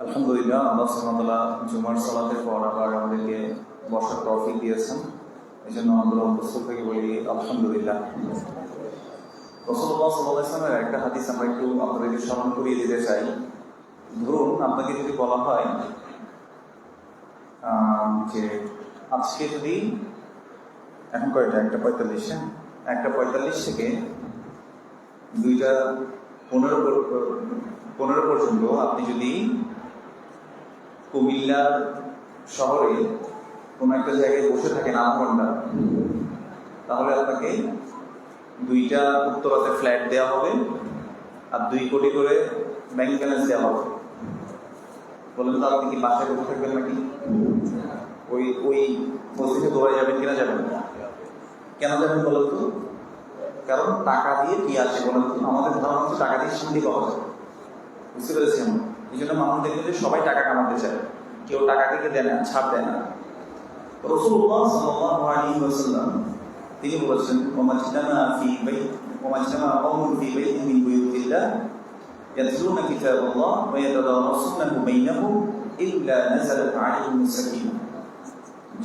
আলহামদুলিল্লাহ, আল্লাহ সুবহানাহু ওয়া তাআলা জুমার সালাতের পর আবার আমাদেরকে বসার তৌফিক দিয়েছেন। এই জন্য আমরা প্রস্তুত থেকে বলি আলহামদুলিল্লাহ। রাসূলুল্লাহ সাল্লাল্লাহু আলাইহি ওয়াসাল্লামের একটা হাদিস আমরা একটু আপনাদেরকে স্মরণ করিয়ে দিতে চাই। ধরুন, আপনাকে যদি বলা হয় যে আজকে যদি এখন কয়টা 1:45, 1:45 থেকে 2:15 পর্যন্ত আপনি যদি কুমিল্লা শহরে কোনো একটা জায়গায় বসে থাকেন 8 ঘন্টা, তাহলে আপনাকে 2টা উত্তরাতে ফ্ল্যাট দেওয়া হবে আর 2 কোটি করে ব্যাংক ব্যালেন্স দেওয়া হবে। বলেন তো, আপনি কি বাসায় বসে থাকবেন নাকি ওই মসজিদে দৌড়ায় যাবেন কিনা? যাবেন। কেন যাবেন বলেন তো? কারণ টাকা দিয়ে কি আসে বলেন তো? আমাদের ধারণা হচ্ছে টাকা দিয়ে শান্তি পাওয়া যায়। বুঝতে পেরেছি আমরা? এই জন্য মানুষ দেখবেন যে সবাই টাকা কামাতে চায়, কেউ টাকা থেকে দেয় না, ছাড় দেয় না। রাসূলুল্লাহ সাল্লাল্লাহু আলাইহি ওয়াসাল্লাম তিনি বলেছেন, ওমাজতামা কওমুন ফি বাইতিন মিন বুয়ুতিল্লাহ ইয়াতলুনা কিতাবাল্লাহ ওয়া ইয়াতাদারাসুনাহু বাইনাহুম ইল্লা নাযালাত আলাইহিমুস সাকিনাহ।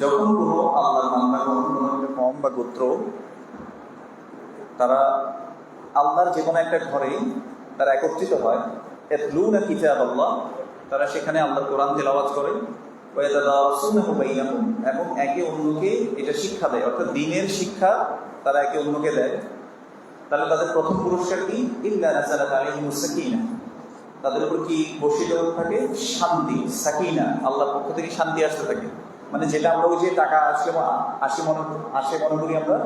যখন কোনো আল্লাহর বান্দাগণ, কোনো একটা কওম বা গোত্র, তারা আল্লাহর যে কোনো একটা ঘরে তারা একত্রিত হয়, ইয়াতলুনা কিতাবাল্লাহ, তারা সেখানে আল্লাহর কোরআন তেলাওয়াত করে, ওয়া ইয়াতাদারাসুনাহু বাইনাহুম, এবং একে অন্যকে এটা শিক্ষা দেয়, অর্থাৎ দ্বীনের শিক্ষা তারা একে অন্যকে দেয়। তাহলে তাদের প্রথম পুরস্কার কি? ইল্লা নাযালাত আলাইহিমুস সাকিনাহ, তাদের উপর কি বর্ষিত থাকে? শান্তি, সাকিনা, আল্লাহর পক্ষ থেকে শান্তি আসতে থাকে। মানে যেটা আমরা ওই যে টাকা আসে মনে করি আমরা,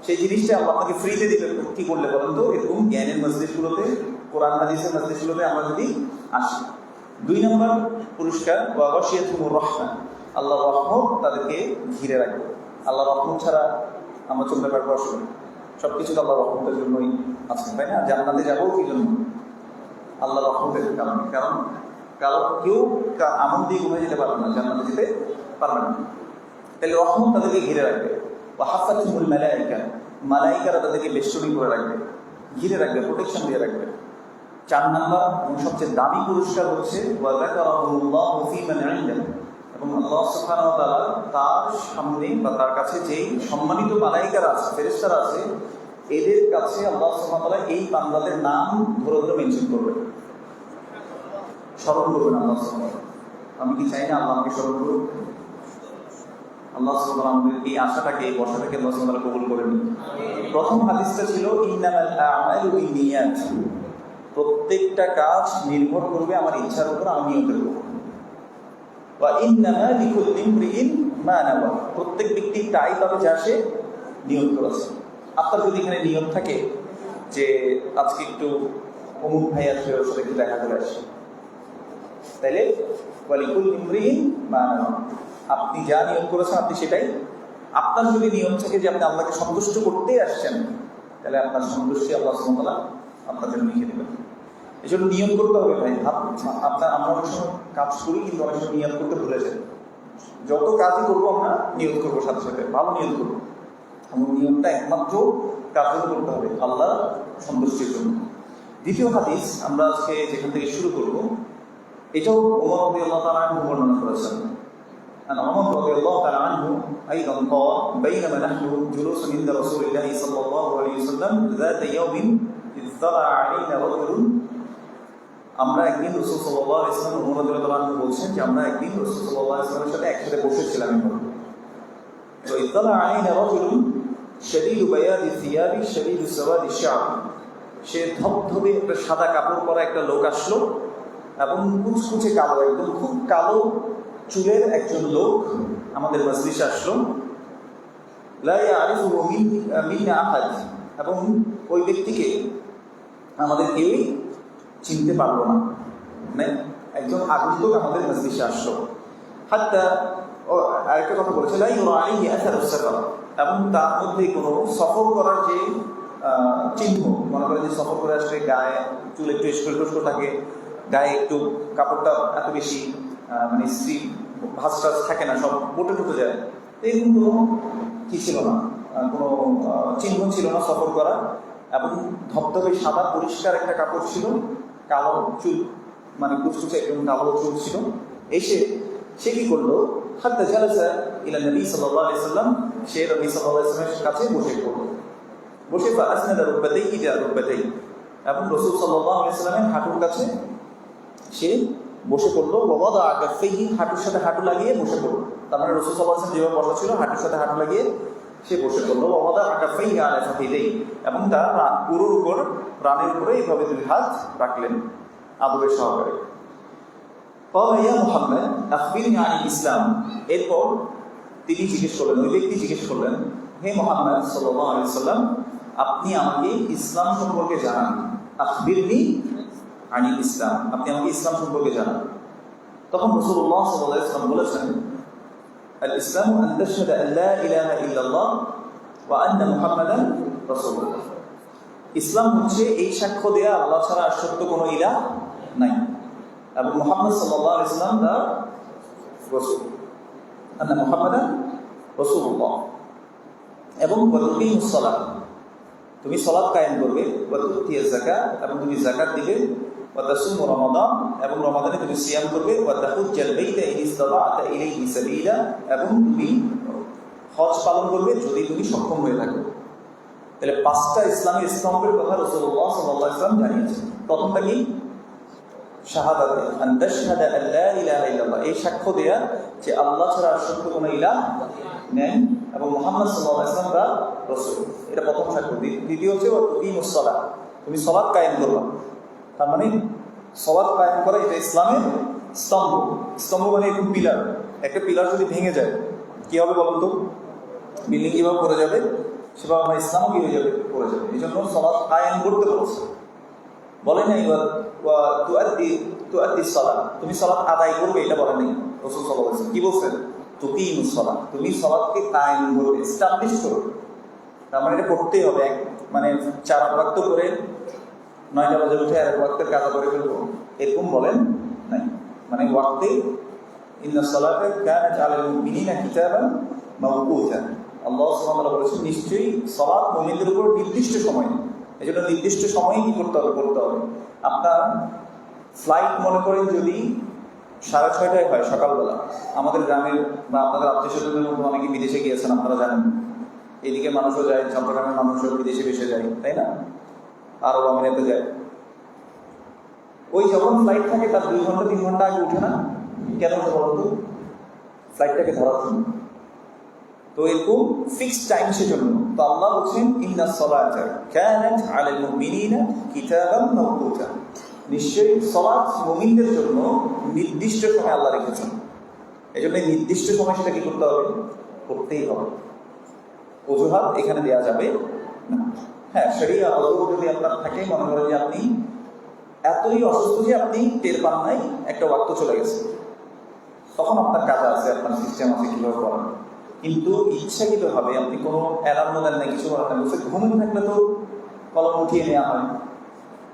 সেই জিনিসটা আল্লাহ আপনাকে ফ্রিতে দিবে। কি করলে বলেন তো? এরকম জ্ঞানের মজলিসগুলোতে, কোরআন হাদিসের মজলিসগুলোতে আমরা যদি আসি। 2 নম্বর পুরস্কার, ওয়া গাশিয়াতুহুর রাহমা, আল্লাহর রহমত তাদেরকে ঘিরে রাখবে। আল্লাহর রহমত ছাড়া আমরা চলতে পারবো? আসলে সবকিছু তো আল্লাহর রহমতের জন্যই আছে, তাই না? জান্নাতে যাবো কি জন্য? আল্লাহর রহমতের কারণে। কারণ কেউ আমল দিয়ে ঘুমিয়ে যেতে পারবে না, জান্নাতে যেতে পারবে না। তাহলে রহমত তাদেরকে ঘিরে রাখবে। ওয়া হাফাতুহুল মালায়েকা, মালায়েকারা তাদেরকে বেষ্টনী করে রাখবে, ঘিরে রাখবে, প্রোটেকশন দিয়ে রাখবে। 4 নম্বর এবং সবচেয়ে দামি পুরস্কার হচ্ছে ওয়া যাকারাহুল্লাহু ফী মান ইনদাহু, এবং আল্লাহ সুবহানাহু ওয়া তাআলা তার সামনে বা তার কাছে যেই সম্মানিত মালায়েকারা আছে, ফেরেশতারা আছে, এদের কাছে আল্লাহ সুবহানাহু ওয়া তাআলা এই বান্দাদের নাম ধরে ধরে মেনশন করবেন, স্মরণ করবেন আল্লাহ সুবহানাহু ওয়া তাআলা। আমি কি চাই না আল্লাহ আমাকে স্মরণ করুন? আল্লাহ সুবহানাহু ওয়া তাআলা আমাদের এই আশাটাকে, এই বর্ষাটাকে আল্লাহ সুবহানাহু ওয়া তাআলা কবুল করে নিন। প্রথম হাদিসটা ছিল ইন্নামাল আ'মালু বিন্নিয়াত, প্রত্যেকটা কাজ নির্ভর করবে আমার ইচ্ছার উপর, আমি নিয়তের উপর। ওয়া ইন্নামা লিকুল্লি ইমরিইন মা নাওয়া, প্রত্যেক ব্যক্তি তাই পাবে যা সে নিয়ত করেছে। আপনার যদি এখানে নিয়ত থাকে যে আজকে একটু অমুক ভাই আসবে, ওর সাথে একটু দেখা করে আসে, তাইলে ওয়া লিকুল্লি ইমরিইন মা নাওয়া, আপনি যা নিয়ত করেছেন আপনি সেটাই। আপনার যদি নিয়ম থাকে যে আপনি আল্লাহকে সন্তুষ্ট করতেই আসছেন, তাহলে আপনার সন্তুষ্টি আল্লাহ সুবহানাহু ওয়া তাআলা আপনার জন্য লিখে দেবেন। এই জন্য নিয়ম করতে হবে ভাই। আমরা অনেক সময় কাজ করি, কিন্তু অনেক সময় নিয়ত করতে ভুলে যাই। যত কাজই করবো আমরা নিয়ত করবো, সাথে সাথে ভালো নিয়ত করবো, এবং নিয়মটা একমাত্র কাজও করতে হবে আল্লাহ সন্তুষ্টির জন্য। দ্বিতীয় হাদিস আমরা আজকে যেখান থেকে শুরু করবো, এটাও ওমর রাদিয়াল্লাহু তাআলা আনহু বর্ণনা করেছেন। عن عمر رضي الله تعالى عنه أيضا قال بينما نحن جلوس عند رسول الله صلى الله عليه وسلم ذات يوم إذ طلع علينا رجل, আমরা একদিন রাসূল সাল্লাল্লাহু আলাইহি ওয়াসাল্লাম, ওমর রাদিয়াল্লাহু আনহু বলছেন যে আমরা একদিন রাসূল সাল্লাল্লাহু আলাইহি ওয়াসাল্লামের সাথে একসাথে বসেছিলাম। তো إذ طلع علينا رجل شديد بياض الثياب شديد سواد الشعر, সে ধবধবে একটা সাদা কাপড় পরা একটা লোক আসলো, এবং কুচকুচে কালো, একদম খুব কালো চুলের একজন লোক আমাদের মজলিসে আসলো। লা ইয়ারিফুহু মিন্না আহাদ, এবং ওই ব্যক্তিকে আমাদের কেউই চিনতে পারলো না। মানে একজন আগন্তুক আমাদের মজলিসে আসলো। হাত্তা, আরেকটা কথা বলেছে, লা ইউরা আলাইহি আসারুস সাফর, এবং তার মধ্যে কোনো সফর করার যে চিহ্ন, মনে করেন যে সফর করে আসলে গায়ে চুল একটু স্কুল থাকে, গায়ে একটু কাপড়টা এত বেশি মানে স্ত্রী ভাঁজ টাজ থাকে না, সব বটে যায়, এরকম কোনো কি ছিল না, কোনো চিহ্ন ছিল না সফর করা। এবং ধবধবে সাদা পরিষ্কার একটা কাপড় ছিল, কালো চুল মানে কুচকুচে একদম কালো চুল ছিল। এসে সে কি করলো, হাত্তা জালাসা ইলা নবী সাল্লাল্লাহু আলাইহি সাল্লাম, সে নবী সাল্লাল্লাহু আলাইহি সাল্লামের কাছে বসে পড়ল। বসে ফাসনাদা রুকবাতাইহি ইলা রুকবাতাইহি, এবং রাসূল সাল্লাল্লাহু আলাইহি সাল্লামের হাঁটুর কাছে সে বসে পড়লো। ওয়াদা কাফাইহি, হাঁটুর সাথে হাঁটু লাগিয়ে বসে পড়লো। তার মানে রাসূল সাল্লাল্লাহু আলাইহি সাল্লাম যেভাবে বসা ছিল হাঁটুর সাথে হাঁটু লাগিয়ে সে বসে পড়লো। ওয়াদা কাফাইহি আলা ফাখিদাইহি, এবং তার পুরোর উপর, রানের উপরে এইভাবে দুই হাত রাখলেন আদবের সহকারে। ক্বালা ইয়া মুহাম্মদ আখবিরনি আনিল ইসলাম, এরপর তিনি জিজ্ঞেস করলেন, ওই ব্যক্তি জিজ্ঞেস করলেন, হে মুহাম্মদ সাল্লাল্লাহু আলাইহি সাল্লাম, আপনি আমাকে ইসলাম সম্পর্কে জানান। আখবিরনি আনিল ইসলাম, আপনি আমাকে ইসলাম সম্পর্কে জানান। তখন রাসূলুল্লাহ সাল্লাল্লাহু আলাইহি ওয়াসাল্লাম বলেছেন, আল ইসলামু আন তাশহাদা আন লা ইলাহা ইল্লাল্লাহ ওয়া আন্না মুহাম্মাদান রাসূলুল্লাহ। ইসলাম হচ্ছে এই সাক্ষ্য দেয়া আল্লাহ ছাড়া আর সত্য কোনো ইলাহ নাই, এবং মুহাম্মদ সাল্লাল্লাহু আলাইহি ওয়াসাল্লাম তার রাসূল, আন্না মুহাম্মাদান রাসূলুল্লাহ। এবং ওয়া তুকিমুস সালাত, তুমি সালাত কায়েম করবে। ওয়া তুতিয়াজ যাকাত, এবং তুমি যাকাত দিবে। ওয়া তাসুমু রমাদান, এবং রমাদানে তুমি সিয়াম করবে। ওয়া তাহুজ্জাল বাইতা ইন ইসতাতা'তা ইলাইহি সাবিলা, এবং তুমি হজ পালন করবে যদি তুমি সক্ষম হয়ে থাকো। তাহলে পাঁচটা ইসলামী স্তম্ভের কথা রাসূলুল্লাহ সাল্লাল্লাহু আলাইহি ওয়াসাল্লাম জানিয়েছেন। প্রথমটা কি? শাহাদাত, আন তাশহাদা আন লা ইলাহা ইল্লাল্লাহ, এই সাক্ষ্য দেয়া যে আল্লাহ ছাড়া আর সত্য কোনো ইলাহ নেই, এবং মুহাম্মদ সাল্লাল্লাহু আলাইহি ওয়াসাল্লাম তার রাসূল। এটা প্রথম সাক্ষ্য। দ্বিতীয় হচ্ছে ওয়া তুকিমুস সালাত, তুমি সালাত কায়েম করবে। তার মানে সালাত কায়েম করা এটা ইসলামের স্তম্ভ। স্তম্ভ মানে এরকম পিলার। একটা পিলার যদি ভেঙে যায় কি হবে বলুন তো? বিল্ডিং কিভাবে পড়ে যাবে, সেভাবে আমার ইসলামও কি হয়ে যাবে, পড়ে যাবে। এই জন্য সালাত কায়েম করতে বলছে, বলে নাই তুআদ্দি সালাত, তুমি সালাত আদায় করবে, এটা বলে নাই রাসূল সাল্লাল্লাহু আলাইহি ওয়াসাল্লাম। কি বলছেন? তুকিমুস সালাত, তুমি সালাতকে কায়েম করবে, এস্টাবলিশ করবে। তার মানে এটা করতেই হবে। মানে 4 ওয়াক্ত করে 9টা বাজে উঠে আর ওয়াক্তের কাজা করে ফেলবো, এরকম বলেন নাই। মানে ওয়াক্তে ইন্নাস সালাতা কানাত আলাল মুমিনিনা কিতাবান মাওকুতা, আল্লাহ সুবহানাহু ওয়া তাআলা বলেছেন নিশ্চয়ই সালাত মুমিনদের উপর নির্দিষ্ট সময়। এই জন্য নির্দিষ্ট সময়ে কি করতে হবে, করতে হবে। আপনার ফ্লাইট মনে করেন যদি 6:30টায় হয় সকালবেলা, আমাদের গ্রামের বা আপনাদের আত্মীয় স্বজনের মধ্যে অনেকে বিদেশে গিয়েছেন, আপনারা জানেন। এদিকে মানুষও যায়, চট্টগ্রামের মানুষও বিদেশে ভেসে যায়, তাই না? আরব আমিরাতে যায়। ওই যখন ফ্লাইট থাকে তার 2 ঘন্টা 3 ঘন্টা আগে উঠে না, কেন উঠে বলুন তো? ফ্লাইটটাকে ধরার জন্য। তো এরকম ফিক্সড টাইম সেজন্য তো আল্লাহ বলছেন ইন্নাস সালাতা কানাত আলাল মুমিনিনা কিতাবান মাওকুতা, নিশ্চয়ই সালাত মুমিনদের জন্য নির্দিষ্ট সময় আল্লাহ রেখেছেন। এই জন্য নির্দিষ্ট সময় সেটা কি করতে হবে, করতেই হবে। অজুহাত এখানে দেওয়া যাবে না। হ্যাঁ, শরীয়ত অজু যদি আপনার থাকে, মনে করেন যে আপনি এতই অসুস্থ যে আপনি টের পান নাই, একটা ওয়াক্ত চলে গেছে, তখন আপনার কাজ আছে, আপনার সিস্টেম আছে কিভাবে করেন। কিন্তু ইচ্ছাকৃতভাবে আপনি কোনো অ্যালার্ম দেন না, কিছু করেন না, বলছে ঘুমিয়ে থাকলে তো কলম উঠিয়ে নেওয়া হয়।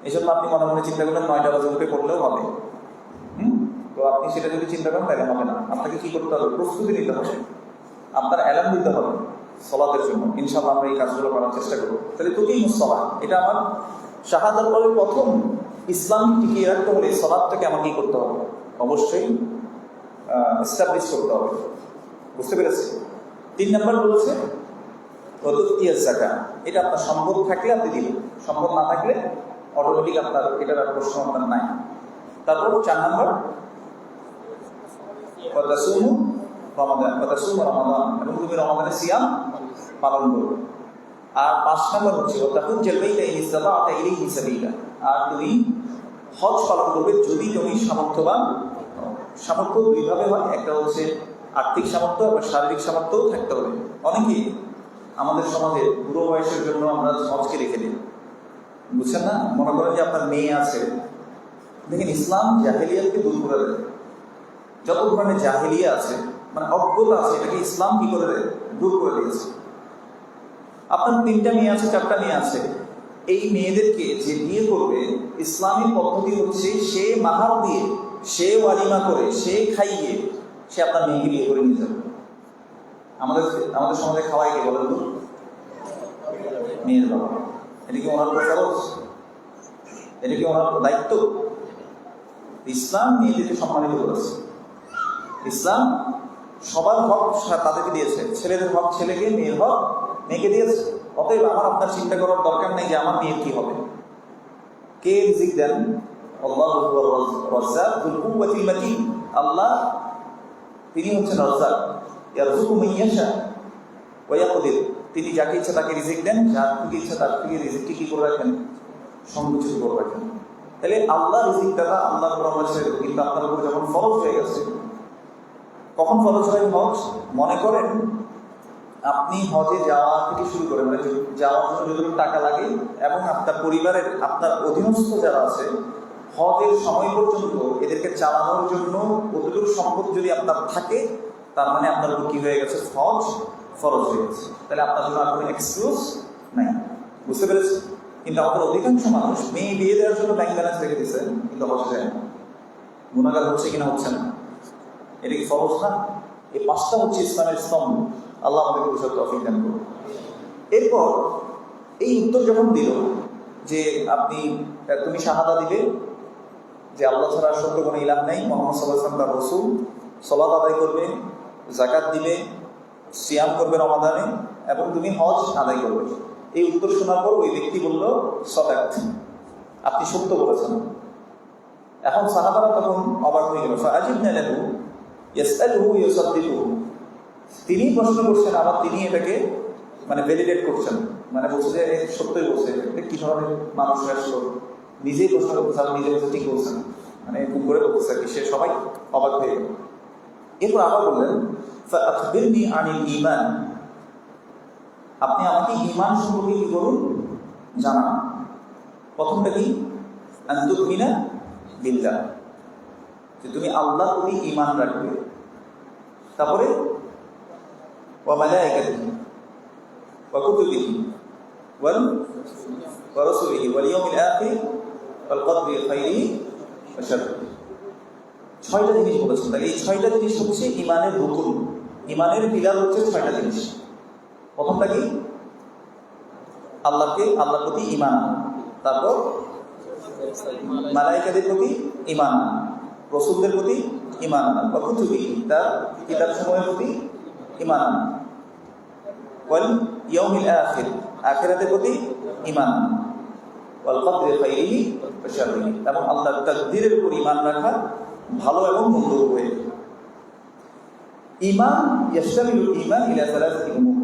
এই জন্য আপনি মনে মনে চিন্তা করলেন 9টা বাজে উঠে পড়লেও হবে। তো আপনি সেটা যদি চিন্তা করেন তাহলে হবে না। আপনাকে কি করতে হবে, প্রস্তুতি নিতে হবে, আপনার অ্যালার্ম দিতে হবে সালাতের জন্য। ইনশাআল্লাহ আমরা এই কাজগুলো করার চেষ্টা করবো। তাহলে তুকিমুস সালাত, এটা আমার শাহাদাত পরে প্রথম ইসলাম টিকিয়ে রাখতে হলে সালাতটাকে আমাকে কি করতে হবে, অবশ্যই এস্টাবলিশ করতে হবে। বুঝতে পেরেছি? 3 নম্বর বলছে ওয়াতুতিয়াজ যাকাত, এটা আপনার সম্পদ থাকলে আপনি দিবেন, সম্পদ না থাকলে অটোমেটিক আপনার এটার আর প্রশ্ন আপনার নাই। তারপর 4 নম্বর ওয়াতাসুমু রমাদান, এবং তুমি রমাদানে সিয়াম পালন করবে। আর 5 নম্বর হচ্ছে ওয়াতাহুজ্জাল বাইতা ইন ইসতাতা'তা ইলাইহি সাবিলা, আর তুমি হজ পালন করবে যদি তুমি সামর্থ্যবান। সামর্থ্য 2 ভাবে হয়, একটা হচ্ছে আর্থিক সামর্থ্য, আবার শারীরিক সামর্থ্যও থাকতে হবে। অনেকেই আমাদের সমাজে বুড়ো বয়সের জন্য আমরা হজকে রেখে দিই, বুঝছেন না? মনে করেন যে আপনার মেয়ে আছে, দেখেন ইসলাম জাহেলিয়াতকে দূর করে দেয়। যত ধরনের জাহেলিয়া আছে, মানে অজ্ঞতা আছে, এটাকে ইসলাম কি করে দেয়, দূর করে দিয়েছে। আপনার 3টা মেয়ে আছে, 4টা মেয়ে আছে, এই মেয়েদেরকে যে বিয়ে করবে, ইসলামী পদ্ধতি হচ্ছে সে মাহার দিয়ে, সে ওয়ালিমা করে, সে খাইয়ে, সে আপনার মেয়েকে বিয়ে করে নিয়ে যাবে। আমাদের সমাজে খাওয়াই কে বলেন তো? মেয়ের বাবা। এটা কি ওনার খরচ? এটা কি ওনার দায়িত্ব? ইসলাম মেয়েদেরকে সম্মানিত করেছে। ইসলাম সবার হক তাদেরকে দিয়েছে, ছেলেদের হক ছেলেকে, মেয়ের হক মেয়েকে দিয়েছে। অতএব আমার আপনার চিন্তা করার দরকার নেই যে আমার মেয়ের কি হবে। কে রিজিক দেন? আল্লাহু রাজ্জাক যুল কুওয়াতিল মাতিন। আল্লাহ তিনি হচ্ছেন রাজ্জাক, ইয়ারযুকু মান ইয়াশা ওয়া ইয়াকদির। তিনি যাকে ইচ্ছা তাকে রিজিক দেন, যার থেকে ইচ্ছা তার থেকে রিজিককে কি করে রাখেন? সংকুচিত করে রাখেন। তাহলে আল্লাহ রিজিক দাতা, আল্লাহর উপর আমরা ছেড়ে দেব। কিন্তু আপনার উপর যখন ফরজ হয়ে গেছে, কখন ফরজ হয় হজ? মনে করেন আপনি হজে যাওয়া থেকে শুরু করে, মানে যাওয়ার জন্য যতটুকু টাকা লাগে এবং আপনার পরিবারের, আপনার অধীনস্থ যারা আছে, হজের সময় পর্যন্ত এদেরকে চালানোর জন্য কতটুকু সম্পদ যদি আপনার থাকে, তার মানে আপনার উপর কি হয়ে গেছে? হজ ফরজ হয়ে গেছে। তাহলে আপনার জন্য আর কোনো এক্সকিউজ নাই। বুঝতে পেরেছি? কিন্তু আমাদের অধিকাংশ মানুষ মেয়ে বিয়ে দেওয়ার জন্য ব্যাংক ব্যালেন্স রেখে দিচ্ছে, কিন্তু হজে যায় না। গুনাহগার হচ্ছে কিনা? হচ্ছে না। এটা কি ফরজ না? এই পাঁচটা হচ্ছে ইসলামের স্তম্ভ। আল্লাহ আমাদেরকে বুঝার তৌফিক দান করুন। এরপর এই উত্তর যখন দিল যে তুমি শাহাদা দিবে যে আল্লাহ ছাড়া সত্য কোনো ইলাহ নেই, মুহাম্মদ সাল্লাল্লাহু আলাইহি ওয়াসাল্লাম তার রাসূল, সালাত আদায় করবে, যাকাত দিবে, সিয়াম করবে রমাদানে, এবং তুমি হজ আদায় করবে। এই উত্তর শোনার পর ওই ব্যক্তি বলল, সদাক, আপনি সত্য বলেছেন। এখন সাহাবারা তখন অবাক হয়ে গেল। ফাআজিবনা লাহু ইয়াসআলুহু ইউসাদ্দিকুহু। তিনি প্রশ্ন করছেন, আবার তিনি এটাকে মানে ভ্যালিডেট করছেন, মানে বলছে যে সত্যই বলছে। কি ধরনের মানুষ আসলো, নিজেই প্রশ্ন করছে, নিজে বলছে ঠিক বলছেন, মানে এরকম করে বলছে কি, সে সবাই অবাক হয়ে গেল। এরপর আবার বললেন, ফাআখবিরনি আনিল ঈমান, আপনি আমাকে ঈমান সম্পর্কে কি করুন? জানান। প্রথমটা কি? আন তুমিনা বিল্লাহ, যে তুমি আল্লাহর প্রতি ঈমান রাখবে। তারপরে ওয়া মালাইকাতিহি ওয়া কুতুবিহি ওয়া রাসূলিহি ওয়াল ইয়াউমিল আখির ওয়াল কদরি খাইরিহি ওয়া শাররিহি। 6টা জিনিস বলেছেন। তাহলে এই 6টা জিনিস হচ্ছে ঈমানের রুকুন, ঈমানের পিলার হচ্ছে 6টা জিনিস। প্রথমটা কি? আল্লাহর প্রতি ঈমান। তারপর মালাইকাদের প্রতি ঈমান, রাসূলদের প্রতি ঈমান, ওয়া কুতুবিহি, তার কিতাবসমূহের প্রতি ঈমান, ওয়াল ইয়াউমিল আখির, আখিরাতের প্রতি ঈমান, ওয়াল কদরি খাইরিহি ওয়া শাররিহি, এবং আল্লাহর তাকদীরের উপর ঈমান রাখা, ভালো এবং মন্দ উভয়। ঈমান ইয়াশতামিলুল ঈমান ইলা সালাসাতি উমুর।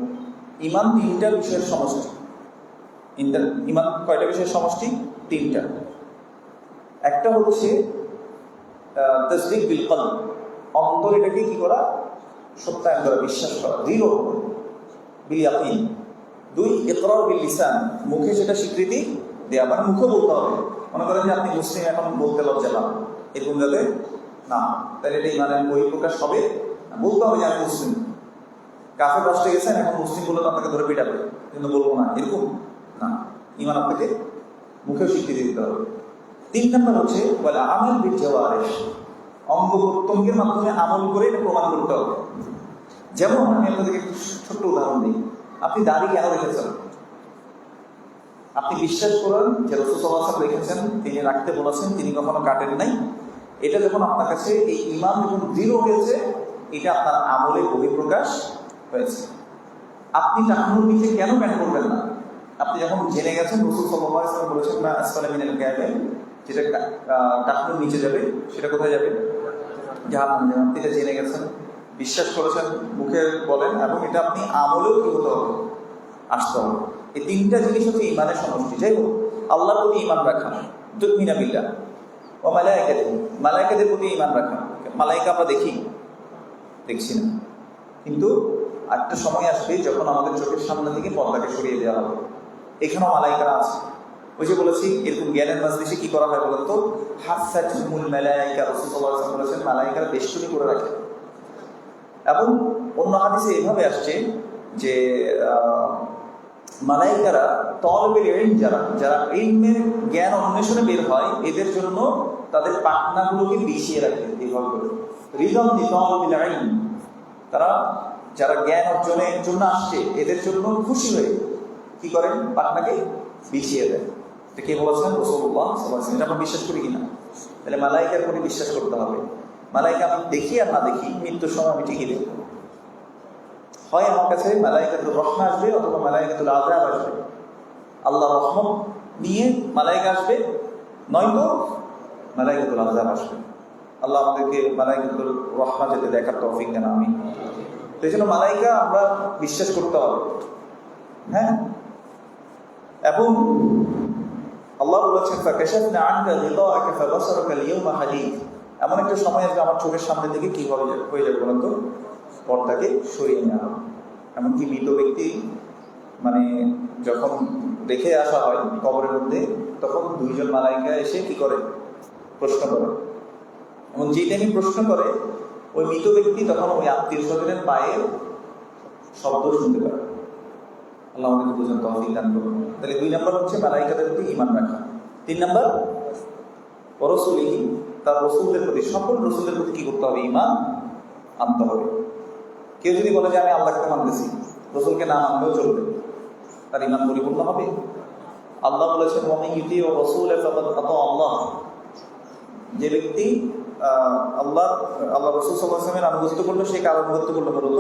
ঈমান 3টা বিষয়ের সমষ্টি। ঈমান কয়টা বিষয়ের সমষ্টি? 3টা। একটা হচ্ছে তাসদীক বিল কলব, অন্তরে এটাকে কি করা? সত্যায়ন করা, বিশ্বাস করা, দৃঢ় হবে, বিল ইয়াকিন। 2 ইকরার বিল লিসান, মুখে সেটা স্বীকৃতি দেয়া, মানে মুখে বলতে হবে। মনে করেন যে আপনি মুসলিম, এখন বলতে লজ্জা পান, এরকম যাবে না, তাহলে এটা ঈমানের বহিঃপ্রকাশ হবে। বলতে হবে যে আমি মুসলিম। কাফের রাষ্ট্রে গেছেন, এখন মুসলিম বলে তো আপনাকে ধরে পিটাবে, কিন্তু বলবো না, এরকম না। ঈমান আপনাকে মুখে স্বীকৃতি দিতে হবে। 3 নম্বর হচ্ছে বলে আমল বিল জাওয়ারিহ, অঙ্গ প্রত্যঙ্গের মাধ্যমে আমল করে এটা প্রমাণ করতে হবে। যেমন আমি আপনাদেরকে একটু ছোট্ট উদাহরণ দিই। আপনি দাড়ি কেন রেখেছেন? আপনি বিশ্বাস করেন যে রাসূল সাল্লাল্লাহু আলাইহি ওয়াসাল্লাম রেখেছেন, তিনি রাখতে বলেছেন, তিনি কখনো কাটেন নাই। এটা যখন আপনার কাছে এই ঈমান যখন দৃঢ় হয়েছে, এটা আপনার আমলে বহিঃপ্রকাশ হয়েছে। আপনি টাকনুর নিচে কেন প্যান্ট করবেন না? আপনি যখন জেনে গেছেন রাসূল সাল্লাল্লাহু আলাইহি ওয়াসাল্লাম বলেছেন মা আসফালা মিনাল কা'বাইন, যেটা টাকনুর নিচে যাবে সেটা কোথায় যাবে? জাহান্নামে। আপনি এটা জেনে গেছেন, বিশ্বাস করেছেন, মুখে বলেন, এবং এটা আপনি আমলেও কি হতে হবে? আসতে হবে। এই 3টা জিনিস হচ্ছে ঈমানের সমষ্টি। যাই হোক, আল্লাহর প্রতি ঈমান রাখা, তুমিনা বিল্লাহ, ও মালাইকাতিহি, মালাইকাদের প্রতি ঈমান রাখা। মালাইকা আমরা দেখছি না, কিন্তু একটা সময় আসবে যখন আমাদের চোখের সামনে থেকে পর্দাকে সরিয়ে দেওয়া হবে। এখানেও মালাইকারা আছে। ওই যে বলেছি, এরকম জ্ঞানের মাজলিসে কি করা হয় বলেন তো? হাফাতুহুল মালাইকা, রাসূল সাল্লাল্লাহু আলাইহি ওয়াসাল্লাম বলেছেন মালাইকারা বেষ্টনী করে রাখে। এবং অন্য হাদিসে এভাবে আসছে যে মালাইকারা তলবের ইলম, যারা ইলমের জ্ঞান অন্বেষণে বের হয়, এদের জন্য তাদের পাখনাগুলোকে বিছিয়ে রাখে এইভাবে করে। রিদম লিতলবিল ইলম, তারা যারা জ্ঞান অর্জনের জন্য আসছে এদের জন্য খুশি হয়ে কি করেন? পাখনাকে বিছিয়ে দেয়। কে বলেছেন? রাসূলুল্লাহ সাল্লাল্লাহু আলাইহি ওয়াসাল্লাম। এটা আমরা বিশ্বাস করি কিনা? তাহলে মালায়েকার প্রতি বিশ্বাস করতে হবে। মালায়েকা আমি দেখি আর না দেখি, মৃত্যুর সময় আমি ঠিকই দেখব। হয় আমার কাছে মালায়েকাতুর রহমত আসবে অথবা মালায়েকাতুল আযাব আসবে। আল্লাহ রহমত নিয়ে মালায়েকা আসবে, নয়তো মালায়েকাতুল আযাব আসবে। আল্লাহ আমাদেরকে মালায়েকাতুল রহমত যাতে দেখার তৌফিক দেন, আমিন। তো এই জন্য মালায়েকা আমরা বিশ্বাস করতে হবে, হ্যাঁ। এবং আল্লাহ বলেছেন ফাকাশাফনা আনকা গিতাআকা ফাবাসারুকা আল-ইয়াওমা হাদীদ। এমন একটা সময় আসবে আমার চোখের সামনে থেকে কি হয়ে যাবে বলতো? পর্দাকে সরিয়ে নেওয়া। এমনকি মৃত ব্যক্তি মানে যখন রেখে আসা হয় কবরের মধ্যে, তখন দুইজন মালায়েকা এসে কি করে? প্রশ্ন করে। এবং যে টাইমে প্রশ্ন করে ওই মৃত ব্যক্তি তখন ওই আত্মীয় স্বজনের পায়ের শব্দ শুনতে পারে। আল্লাহ আমাদেরকে বুঝেন তৌফিক দান করুন। তাহলে 2 নম্বর হচ্ছে মালায়েকাদের প্রতি ঈমান রাখা। 3 নম্বর রাসূলিহি, তার রাসূলদের প্রতি, সকল রাসূলদের প্রতি কি করতে হবে? ঈমান আনতে হবে। কেউ যদি বলে যে আমি আল্লাহকে মানতেছি, রাসূলকে না মানলেও চলবে, তার ঈমান পরিপূর্ণ হবে? আল্লাহ বলেছেন ওয়া মান ইউতিউ রাসূলা ফাকাদ আতা আল্লাহ। যে ব্যক্তি আল্লাহ রাসূল সাল্লাল্লাহু আলাইহি ওয়াসাল্লামের আনুগত্য করলো, সে কার আনুগত্য করলো? মূলত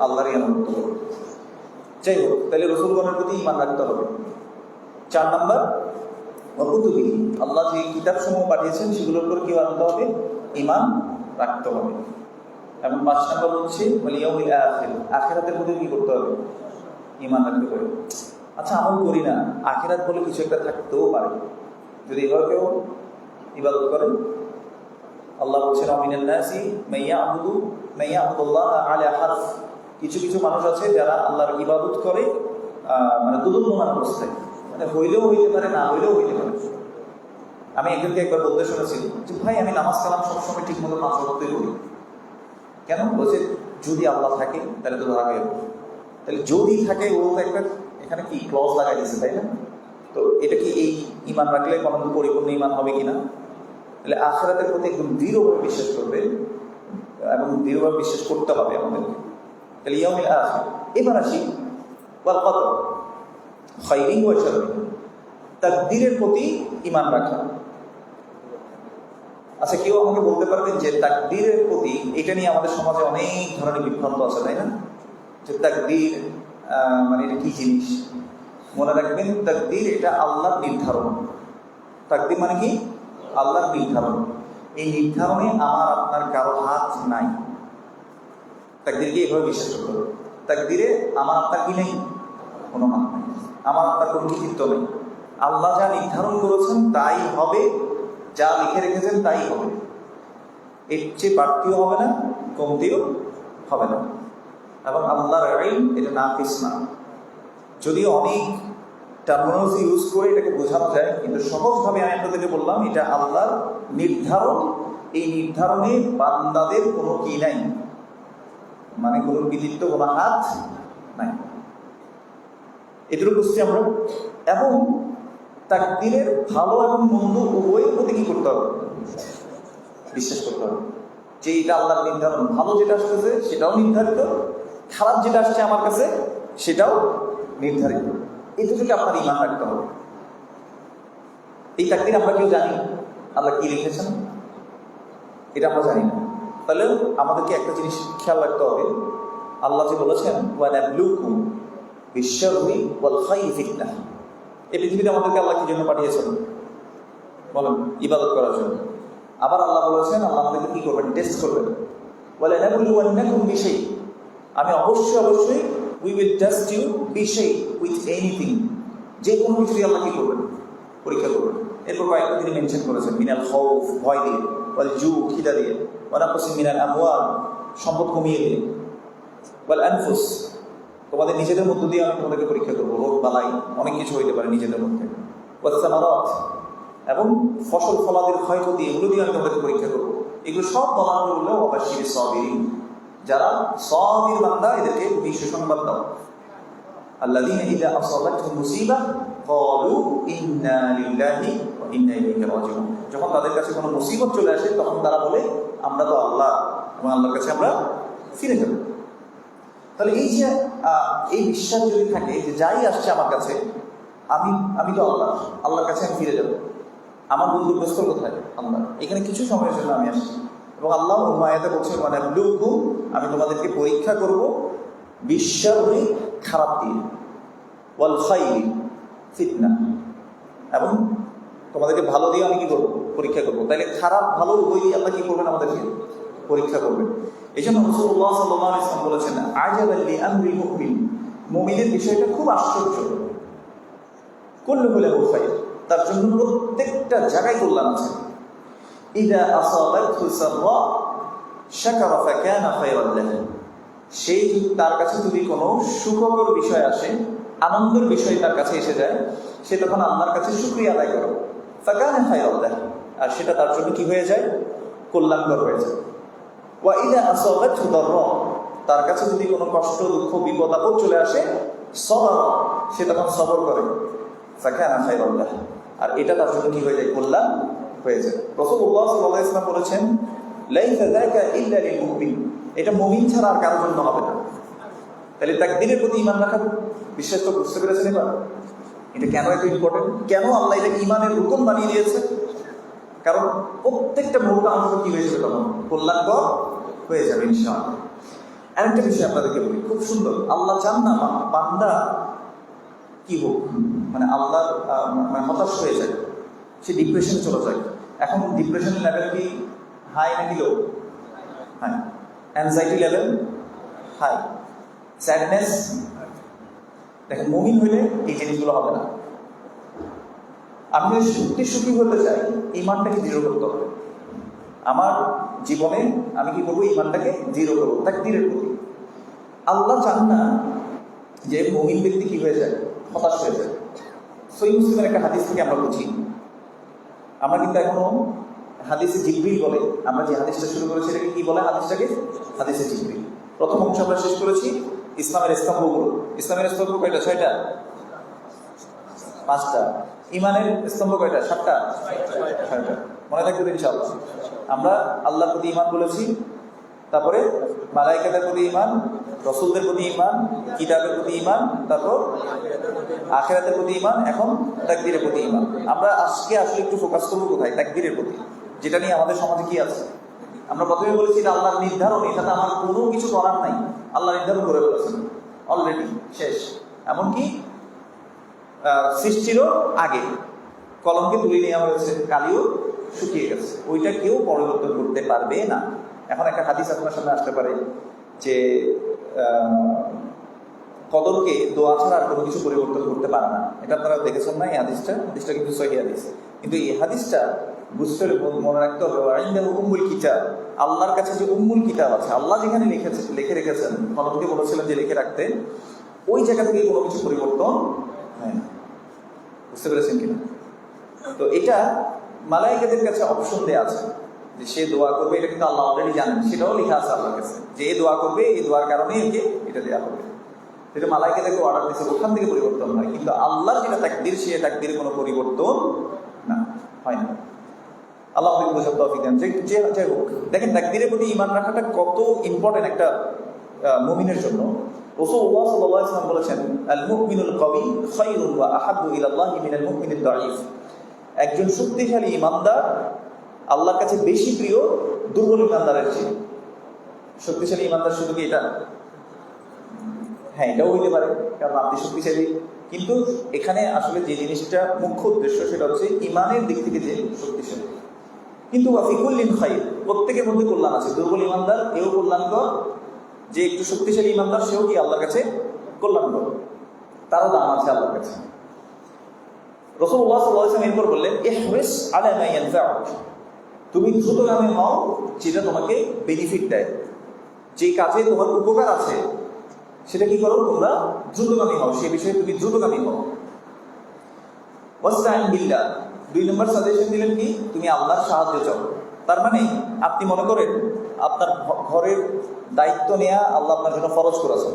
আল্লাহরই আনুগত্য করলো। যাই হোক, তাহলে রাসূলগণের প্রতি ঈমান রাখতে হবে। 4 নম্বর ওয়া কুতুবিহি, আল্লাহ যে কিতাবসমূহ পাঠিয়েছেন সেগুলোর উপর কি আনতে হবে? ঈমান রাখতে হবে। এবং 5 নম্বর হচ্ছে ওয়াল ইয়াউমিল আখির, আখিরাতের প্রতি কি করতে হবে? ঈমান রাখতে হবে। আচ্ছা, আমল করি না, আখিরাত বলে কিছু একটা থাকতেও পারে। যদি এভাবে কেউ ইবাদত করেন, আল্লাহ বলছেন মিনান নাসি মাইয়াবুদুল্লাহ আলা হারফ। কিছু কিছু মানুষ আছে যারা আল্লাহর ইবাদত করে মানে দুদুল্যমান অবস্থায়, মানে হইলেও হইতে পারে, না হইলেও হইতে পারে। আমি একজনকে একবার বলতে শুনেছি যে ভাই আমি নামাজ কালাম সবসময় ঠিক মতো 5 ওয়াক্তই করি। কেন? বলছে যদি আল্লাহ থাকে তাহলে তো ধরা গেল। তাহলে যদি থাকে, ও একটা এখানে কি ক্লজ লাগাই দিচ্ছে, তাই না? তো এটা কি এই ঈমান রাখলে কোনো পরিপূর্ণ ঈমান হবে কিনা? তাহলে আখিরাতের প্রতি একদম দৃঢ়ভাবে বিশ্বাস করবে এবং দৃঢ়ভাবে বিশ্বাস করতে হবে আমাদেরকে। তাহলে ইয়াউমিল আখির। এবার আসি ওয়াল কদর খাইরিহি ওয়া শাররিহি, তাকদীরের প্রতি ঈমান রাখা। আচ্ছা, কেউ আমাকে বলতে পারবেন যে তাকদীরের প্রতি, এটা নিয়ে আমাদের সমাজে অনেক ধরনের বিভ্রান্ত আছে, তাই না? যে তাকদীর মানে এটা কি জিনিস? মনে রাখবেন, তাকদীর এটা আল্লাহর নির্ধারণ। তাকদীর মানে কি? আল্লাহর নির্ধারণ। এই নির্ধারণে আমার আপনার কারো হাত নাই। তাকদীরকে এভাবে বিশ্বাস করতে হবে। তাকদীরে আমার আপনার কি নেই? কোনো হাত নেই, আমার আপনার কোনো কৃতিত্ব নেই। আল্লাহ যা নির্ধারণ করেছেন তাই হবে, যা লিখে রেখেছেন তাই হবে। এর চেয়ে বাড়তিও হবে না, কমতিও হবে না। এবং আল্লাহর ইলম এটা নাকিস না। যদিও অনেক টার্মিনোলজি ইউজ করে এটাকে বোঝানো যায়, কিন্তু সহজভাবে আমি আপনাদেরকে বললাম এটা আল্লাহর নির্ধারণ। এই নির্ধারণে বান্দাদের কোনো কি নাই, মানে কোনো কৃতিত্ব, কোনো হাত নাই। এটুকু বুঝছি আমরা। এবং তাকদীরের ভালো এবং মন্দ উভয়ের প্রতি কি করতে হবে? বিশ্বাস করতে হবে যে এটা আল্লাহর নির্ধারণ। ভালো যেটা আসতেছে সেটাও নির্ধারিত, খারাপ যেটা আসছে আমার কাছে সেটাও নির্ধারিত। এই দুটোকে আপনার ঈমান রাখতে হবে। এই তাকদীর আমরা কেউ জানি আল্লাহ কি লিখেছেন? এটা আমরা জানি না। তাহলে আমাদেরকে একটা জিনিস খেয়াল রাখতে হবে, আল্লাহ যে বলেছেন ওয়ানাবলুকুম বিশ-শাররি ওয়াল খাইরি ফিতনাহ। এই পৃথিবীতে আমাদেরকে আল্লাহ কি জন্য পাঠিয়েছেন? বলেন, ইবাদত করার জন্য। আবার আল্লাহ বলেছেন আল্লাহ আমাদেরকে কি করবেন? টেস্ট করবেন। ওয়ালানাবলুওয়ান্নাকুম বিশাই, আমি অবশ্যই উই উইল টেস্ট ইউ বিশাই, উইথ এনিথিং। যে কোনো কিছু আল্লাহ কি করবেন? পরীক্ষা করবেন। এরপর কয়েকটা তিনি মেনশন করেছেন, মিনাল খাউফ, ভয় দিয়ে, ওয়াল জু, খিদা দিয়ে, ওয়া নাকসিন মিনাল আমওয়াল, সম্পদ কমিয়ে দিয়ে, ওয়াল আনফুস, তোমাদের নিজেদের মধ্য দিয়ে আমি তোমাদেরকে পরীক্ষা করবো। রোগ বালাই অনেক কিছু হইতে পারে নিজেদের মধ্যে। ওয়াস সামারাত, এবং ফসল ফলাদের ক্ষয়ক্ষতি, এগুলো দিয়ে আমি তোমাদেরকে পরীক্ষা করবো। এগুলো সব বলানো হলো ওয়াবাশশিরিস সাবিরিন, যারা সাবির বান্দা এদেরকে সুসংবাদ দাও। আল্লাযীনা ইযা আসাবাতহুম মুসিবাহ ক্বালু ইন্না লিল্লাহি ওয়া ইন্না ইলাইহি রাজিউন। যখন তাদের কাছে কোনো মুসিবত চলে আসে তখন তারা বলে আমরা তো আল্লাহ এবং আল্লাহর কাছে আমরা ফিরে যাব। তাহলে এই যে এই বিশ্বাস যদি থাকে যে যাই আসছে আমার কাছে আমি আমি তো আল্লাহর কাছে আমি ফিরে যাব, আমার বন্ধুগ্রস্ত কোথায়? আল্লাহ। এখানে কিছু সময়ের জন্য আমি আসছি, এবং আল্লাহ আয়াতে বলছে মানে আমি তোমাদেরকে পরীক্ষা করব বিশ্বরী খারাপ দিয়ে, ওয়াল খাইরি ফিতনা, এবং তোমাদেরকে ভালো দিয়ে আমি কি করবো? পরীক্ষা করবো। তাইলে খারাপ ভালো উভয় দিয়ে আল্লাহ কি করবেন? আমাদেরকে পরীক্ষা করবেন। এই জন্য রাসূলুল্লাহ সাল্লাল্লাহু আলাইহি ওয়াসাল্লাম বলেছেন, আজাবাল লিআমরিল মুমিন, মুমিনের বিষয়টা খুব আশ্চর্য। কুল্লুহু লাহু খায়র, তার জন্য প্রত্যেকটা জায়গায় কল্যাণ আছে। ইযা আসাবাতহু সাররা শাকারা ফাকানা খায়রান লাহু, সেই তার কাছে যদি কোনো সুখকর বিষয় আসে, আনন্দের বিষয় তার কাছে এসে যায়, সে তখন আল্লাহর কাছে শুকরিয়া আদায় করে, ফাকানা খায়রান লাহু, আর সেটা তার জন্য কি হয়ে যায়? কল্যাণকর হয়ে যায়। ওয়া ইযা আসাবাতহু দাররা, তার কাছে যদি কোনো কষ্ট, দুঃখ, বিপদ আপদ চলে আসে, সাবারা, সে তখন সবর করে, ফাকানা খায়রান লাহু, আর এটা তার জন্য কি হয়ে যায়? কল্যাণ হয়ে যায়। রাসূলুল্লাহ সাল্লাল্লাহু আলাইহি ওয়াসাল্লাম বলেছেন, লাইসা যাকা ইল্লা লিল মুমিন, এটা মুমিন ছাড়া আর কারোর জন্য হবে না। তাহলে তাকদীরের প্রতি ঈমান রাখা, বিশ্বাস তো বুঝতে পেরেছেন এবার এটা কেন এত ইম্পর্টেন্ট, কেন আল্লাহ এটা ঈমানের রুকন বানিয়ে দিয়েছে? কারণ প্রত্যেকটা মুহূর্ত আমাদের কি হয়ে যাবে? তখন কল্যাণকর হয়ে যাবে ইনশাআল্লাহ। আরেকটা বিষয় আপনাদেরকে বলি, খুব সুন্দর, আল্লাহ চান না বান্দা কি হোক, মানে আল্লাহ মানে হতাশ হয়ে যায়, সে ডিপ্রেশনে চলে যায়। এখন ডিপ্রেশনের লেভেল কি হাই নাকি low? High. Anxiety level high, sadness. দেখেন, মুমিন হইলে এই জিনিসগুলো হবে না। আমি যদি সুখী হতে চাই, ঈমানটাকে দৃঢ় করতে হবে। আমার জীবনে আমি কি করবো? ঈমানটাকে দৃঢ় করবো তাকদীরের প্রতি। আল্লাহ চান না যে মুমিন ব্যক্তি কি হয়ে যায়? হতাশ হয়ে যায়। সহিহ মুসলিমের একটা হাদিস থেকে আমরা বুঝি, আমরা কিন্তু এখনো হাদিসে জিবরিল বলে, আমরা যে হাদিসটা শুরু করেছি এটাকে কি বলে? হাদিসটাকে হাদিসে জিবরিল। প্রথম অংশ আমরা শেষ করেছি ইসলামের স্তম্ভগুলো। ইসলামের স্তম্ভ কয়টা? 6টা? 5টা। ঈমানের স্তম্ভ কয়টা? 7টা? 6টা। মনে থাকবে ইনশাআল্লাহ। আমরা আল্লাহর প্রতি ঈমান বলেছি, তারপরে মালায়েকাতের প্রতি ঈমান, রাসূলদের প্রতি ঈমান, কিতাবের প্রতি ঈমান, তারপর আখিরাতের প্রতি ঈমান, এখন তাকদীরের প্রতি ঈমান। আমরা আজকে আসলে একটু ফোকাস করবো কোথায়? তাকদীরের প্রতি, যেটা নিয়ে আমাদের সমাজে কি আছে। আমরা প্রথমে বলেছি এটা আল্লাহর নির্ধারণ, এটাতে আমার কোনো কিছু করার নাই, আল্লাহ নির্ধারণ করে ফেলেছেন অলরেডি, শেষ। এমনকি সৃষ্টিরও আগে কলমকে তুলে নেওয়া হয়েছে, কালিও শুকিয়ে গেছে, ওইটা কেউ পরিবর্তন করতে পারবে না। এখন একটা হাদিস আপনার সামনে আসতে পারে যে কদরকে দোয়া ছাড়া আর কোনো কিছু পরিবর্তন করতে পারে না। এটা আপনারা দেখেছেন না? এই হাদিসটা কিন্তু সহিহ হাদিস, কিন্তু এই হাদিসটা বুঝতে হলে মনে রাখতে হবে উম্মুল কিতাব, আল্লাহর কাছে যে উম্মুল কিতাব আছে, আল্লাহ যেখানে লিখে রেখেছেন, কলমকে বলেছিলেন যে লিখে রাখতে, ওই জায়গা থেকে কোনো কিছু পরিবর্তন হয় না। বুঝতে পেরেছেন কিনা? তো এটা মালায়েকাদের কাছে অপশন দেওয়া আছে যে সে দোয়া করবে, এটা কিন্তু আল্লাহ অলরেডি জানেন, সেটাও লেখা আছে আল্লাহর কাছে যে এই দোয়া করবে, এই দোয়ার কারণে একে এটা দেওয়া হবে। এটা মালায়েকাদেরকে অর্ডার দিচ্ছে, ওখান থেকে পরিবর্তন হয়, কিন্তু আল্লাহর যেটা তাকদীর, সে তাকদীরে কোনো পরিবর্তন না হয় না। আল্লাহ আমাদের বোঝার তৌফিক দেন। যাই হোক, দেখেন তাকদীরের প্রতি ঈমান রাখাটা কত ইম্পর্টেন্ট একটা মুমিনের জন্য। রাসূলুল্লাহ সাল্লাল্লাহু আলাইহি ওয়াসাল্লাম বলেছেন, আল মুমিনুল কওয়ি খায়রুন ওয়া আহাব্বু ইলাল্লাহি মিনাল মুমিনিদ দাঈফ, একজন শক্তিশালী ঈমানদার আল্লাহর কাছে বেশি প্রিয় দুর্বল ঈমানদারের চেয়ে। শক্তিশালী ঈমানদার শুধু কি এটা? হ্যাঁ, এটাও হইতে পারে, কারণ আপনি শক্তিশালী, কিন্তু এখানে আসলে যে জিনিসটা মুখ্য উদ্দেশ্য সেটা হচ্ছে ঈমানের দিক থেকে যে শক্তিশালী। কিন্তু ওয়াফিকুল্লিন খায়র, প্রত্যেকের মধ্যে কল্যাণ আছে। দুর্বল ঈমানদার এও কল্যাণকর, যে একটু শক্তিশালী ঈমানদার সেও কি আল্লাহর কাছে কল্যাণকর, তারও দাম আছে আল্লাহর কাছে। রাসূলুল্লাহ সাল্লাল্লাহু আলাইহি ওয়াসাল্লাম এরপর বললেন, ইহরিস আলা মা ইয়ানফাউক, তুমি দ্রুতগামী হও যেটা তোমাকে বেনিফিট দেয়, যে কাজে তোমার উপকার আছে সেটা কি করো? তোমরা দ্রুতগামী হও, সে বিষয়ে তুমি দ্রুতগামী হও। ওয়াস্তাইন বিল্লাহ, 2 নম্বর সাজেশন দিলেন কি? তুমি আল্লাহর সাহায্য চাও। তার মানে আপনি মনে করেন আপনার ঘরের দায়িত্ব নেওয়া আল্লাহ আপনার জন্য ফরজ করেছেন,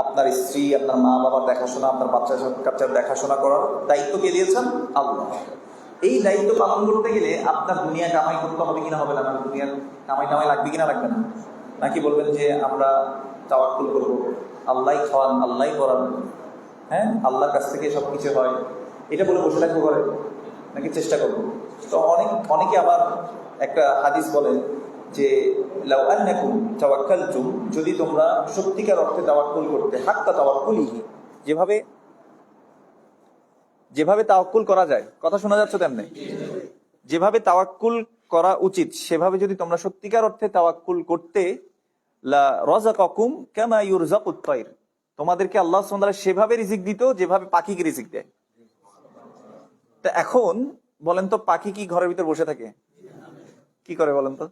আপনার স্ত্রী, আপনার মা বাবার দেখাশোনা, আপনার বাচ্চার দেখাশোনা করার দায়িত্ব কে দিয়েছেন? আল্লাহ। এই দায়িত্ব পালন করতে গেলে আপনার দুনিয়া কামাই করতে হবে কিনা? হবে না? দুনিয়ার কামাই লাগবে কিনা? লাগবে না? নাকি বলবেন যে আমরা তাওয়াক্কুল করবো, আল্লাহই খাওয়ান, আল্লাহই করান, হ্যাঁ, আল্লাহর কাছ থেকে সবকিছু হয়, এটা বলে বসে থাকবো করে নাকি চেষ্টা করবো? তো অনেকে আবার একটা হাদিস বলেন যে লাউ আন্নাকুম তাওয়াক্কালতুম, যদি তোমরা সত্যিকার অর্থে তাওয়াক্কুল করতে, হাক্কা তাওয়াক্কুলিহি, যেভাবে তাওয়াক্কুল করা যায়, কথা শোনা যাচ্ছে তেমনি, যেভাবে তাওয়াক্কুল করা উচিত সেভাবে যদি তোমরা সত্যিকার অর্থে তাওয়াক্কুল করতে, লা রাযাকাকুম কামা ইউরযাকুত তায়র, তোমাদেরকে আল্লাহ সুবহানাহু ওয়া তাআলা সেভাবে রিজিক দিত যেভাবে পাখিকে রিজিক দেয়। তা এখন বলেন তো, পাখি কি ঘরের ভিতর বসে থাকে? কি করে বলেন তো?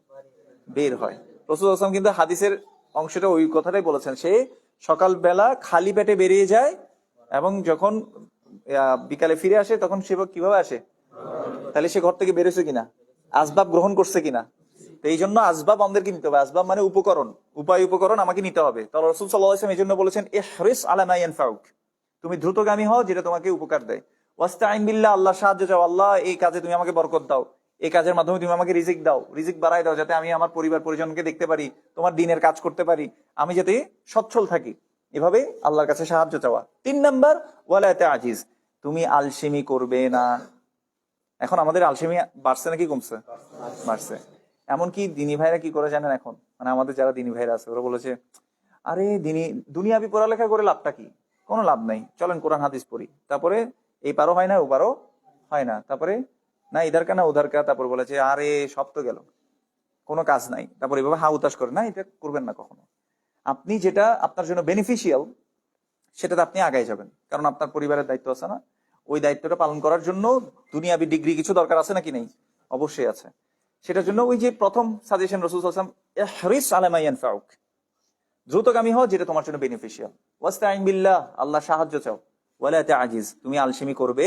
বের হয়। রাসূল সাল্লাল্লাহু আলাইহি ওয়াসাল্লাম কিন্তু হাদিসের অংশটা ওই কথাটাই বলেছেন, সে সকালবেলা খালি পেটে বেরিয়ে যায় এবং যখন বিকালে ফিরে আসে তখন সে কিভাবে আসে? তাহলে সে ঘর থেকে বেরোছে কিনা, আসবাব গ্রহণ করছে কিনা? তো এই জন্য আসবাব আমাদেরকে নিতে হবে। আসবাব মানে উপকরণ, উপকরণ আমাকে নিতে হবে। তাহলে রাসূল সাল্লাল্লাহু আলাইহি ওয়াসাল্লাম এই জন্য বলেছেন ইহরিস আলা মা ইয়ানফাউক, তুমি দ্রুতগামী হও যেটা তোমাকে উপকার দেয়। ওয়াস্তাইন বিল্লাহ, আল্লাহর সাহায্য চাও, আল্লাহ এই কাজে তুমি আমাকে বরকত দাও, এই কাজের মাধ্যমে তুমি আমাকে রিজিক দাও, রিজিক বাড়াই দাও, যাতে আমি আমার পরিবার পরিজনকে দেখতে পারি, তোমার দিনের কাজ করতে পারি, আমি যাতে সচ্ছল থাকি। এভাবে আল্লাহর কাছে সাহায্য চাওয়া। 3 নাম্বার, ওয়ালা তা'জিজ, তুমি আলসেমি করবে না। এখন আমাদের আলসেমি বাড়ছে নাকি কমছে? বাড়ছে। এমনকি দিনী ভাইরা কি করে জানেন এখন, মানে আমাদের যারা দিনী ভাইরা আছে ওরা বলেছে, আরে দুনিয়াবি পড়ালেখা করে লাভটা কি? কোনো লাভ নাই, চলেন কোরআন হাদিস পড়ি। তারপরে এই পারও হয় না, ও পারও হয় না, তারপরে না ইধার কা না উধার কা, তারপর বলেছে আরে সব তো গেল, কোনো কাজ নাই। তারপর এভাবে হা উতাস করে, না এটা করবেন না কখনো। আপনি যেটা আপনার জন্য বেনিফিশিয়াল সেটাতে আপনি আগায় যাবেন, কারণ আপনার পরিবারের দায়িত্ব আছে না? ওই দায়িত্বটা পালন করার জন্য দুনিয়াবি ডিগ্রি কিছু দরকার আছে নাকি নেই? অবশ্যই আছে। সেটার জন্য ওই যে প্রথম সাজেশন রাসূল সাল্লাল্লাহু আলাইহি ওয়াসাল্লাম, ইহরিস আলা মা ইয়ানফাউক, দ্রুতগামী হও যেটা তোমার জন্য বেনিফিশিয়াল। ওয়াস্তাইন বিল্লাহ, আল্লাহ সাহায্য চাও। ওয়ালা তা'জিজ, তুমি আলসেমি করবে।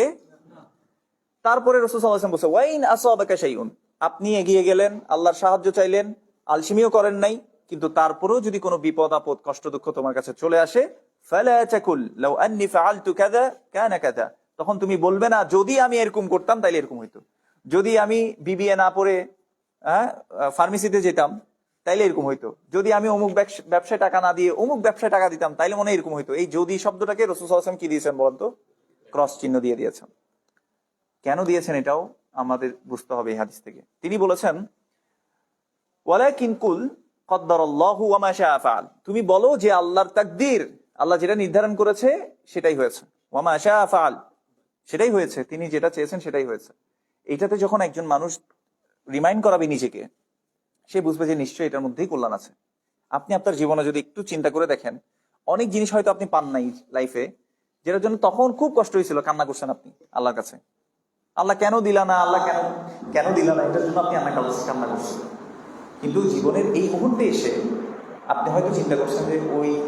তারপরে রাসূল সাল্লাল্লাহু আলাইহি ওয়াসাল্লাম বলেছে ওয়াইন আসাবাকা শাইউন, আপনি এগিয়ে গেলেন, আল্লাহর সাহায্য চাইলেন, আলসেমিও করেন নাই, কিন্তু তারপরেও যদি কোনো বিপদ আপদ কষ্ট দুঃখ তোমার কাছে চলে আসে, ফালা তাকুল লাউ আন্নী ফাআলতু কাযা কানা কাযা, তখন তুমি বলবে না যদি আমি এরকম করতাম তাইলে এরকম হইতো, যদি আমি বিবিএ না পড়ে ফার্মেসিতে যেতাম তাইলে এরকম হইতো, যদি আমি অমুক ব্যবসায় টাকা না দিয়ে অমুক ব্যবসায় টাকা দিতাম তাইলে মনে এরকম হইতো। এই যদি শব্দটাকে রাসূল সাল্লাল্লাহু আলাইহি ওয়াসাল্লাম কি দিয়েছেন বলতো? ক্রস চিহ্ন দিয়ে দিয়েছেন। কেন দিয়েছেন এটাও আমাদের বুঝতে হবে এই হাদিস থেকে। তিনি বলেছেন ওয়ালাকিন কুল কদ্দারাল্লাহু ওয়া মা শাআ ফাআল, তুমি বলো যে আল্লাহর তাকদীর, আল্লাহ যেটা নির্ধারণ করেছে সেটাই হয়েছে, ওয়া মা শাআ ফাআল, সেটাই হয়েছে, তিনি যেটা চেয়েছেন সেটাই হয়েছে। এইটাতে যখন একজন মানুষ রিমাইন্ড করাবে নিজেকে, সে বুঝবে যে নিশ্চয়ই এটার মধ্যেই কল্যাণ আছে। আপনি আপনার জীবনে যদি একটু চিন্তা করে দেখেন, অনেক জিনিস হয়তো আপনি পান নাই লাইফে, যেটার জন্য তখন খুব কষ্ট হয়েছিল, কান্না করছেন আপনি আল্লাহর কাছে, আল্লাহ কেন দিলা না, আল্লাহ কেন দিলা না, এটার জন্য আপনি কান্না করছেন। কিন্তু জীবনের এই মুহূর্তে এসে আপনি হয়তো চিন্তা করছেন যে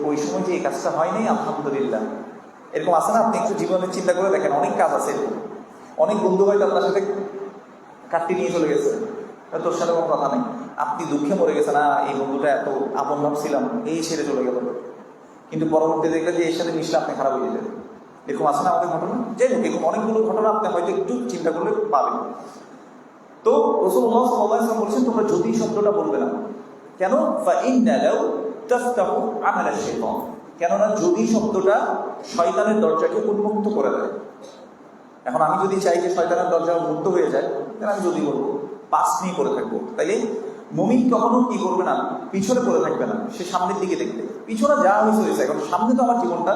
ওই সময় যে এই কাজটা হয় নাই, আলহামদুলিল্লাহ। এরকম আছে না? আপনি একটু জীবনের চিন্তা করে দেখেন, অনেক কাজ আছে, অনেক বন্ধু হয়তো আপনার সাথে কাটতে নিয়ে চলে গেছে, তোর সাথে কোনো কথা নেই, আপনি দুঃখে মরে গেছেন, না এই বন্ধুটা এত আপন ভাবছিলাম, এই ছেড়ে চলে গেল, কিন্তু পরবর্তী দেখলেন যে এর সাথে মিশলে আপনি খারাপ হয়ে যাবেন। এরকম আছে না আমাদের ঘটনা? যাই হোক, এরকম অনেকগুলো ঘটনা আপনি হয়তো একটু চিন্তা করলে পাবেন। তো রাসূলুল্লাহ সাল্লাল্লাহু আলাইহি ওয়াসাল্লাম বলেছেন তোমরা যদি শব্দটা বলবে না। কেন? ফাইন্না লাউ তাফতাহু আমাল আশ-শাইতান, কেননা যদি শব্দটা শয়তানের দরজাকে উন্মুক্ত করে দেয়। এখন আমি যদি চাই যে শয়তানের দরজা উন্মুক্ত হয়ে যায়, তাহলে আমি যদি বলবো পাশ নিয়ে পড়ে থাকবো, তাইলে মুমিন কখনো কি করবে না, পিছনে পড়ে থাকবে না, সে সামনের দিকে দেখবে, পিছনে যা হয়েছে এখন সামনে তো আমার জীবনটা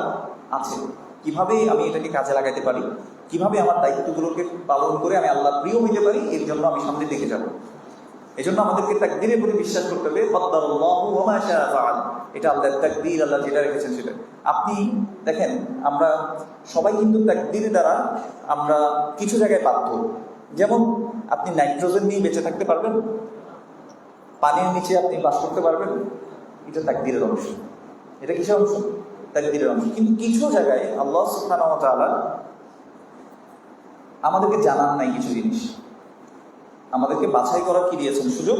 আছে, কিভাবে আমি এটাকে কাজে লাগাইতে পারি, কিভাবে আমার দায়িত্বগুলোকে পালন করে আমি আল্লাহ প্রিয় হইতে পারি, এর জন্য আমি সামনের দিকে যাবো। এই জন্য আমাদেরকে তাকদীরের প্রতি বিশ্বাস করতে হবে। কদ্দারাল্লাহু ওয়া মা শাআ ফাআল, এটা আল্লাহর তাকদীর, আল্লাহ যেটা রেখেছেন সেটা। আপনি দেখেন, আমরা সবাই কিন্তু তাকদীর দ্বারা আমরা কিছু জায়গায় বাধ্য। যেমন আপনি নাইট্রোজেন নিয়ে বেঁচে থাকতে পারবেন, পানির নিচে আপনি বাস করতে পারবেন, এটা তাকদীরের অংশ। এটা কিসের অংশ? তাকদীরের অংশ। কিন্তু কিছু জায়গায় আল্লাহ সুবহানাহু ওয়া তাআলা আমাদেরকে জানান নাই কিছু জিনিস, আমাদেরকে বাছাই করার কি দিয়েছেন? সুযোগ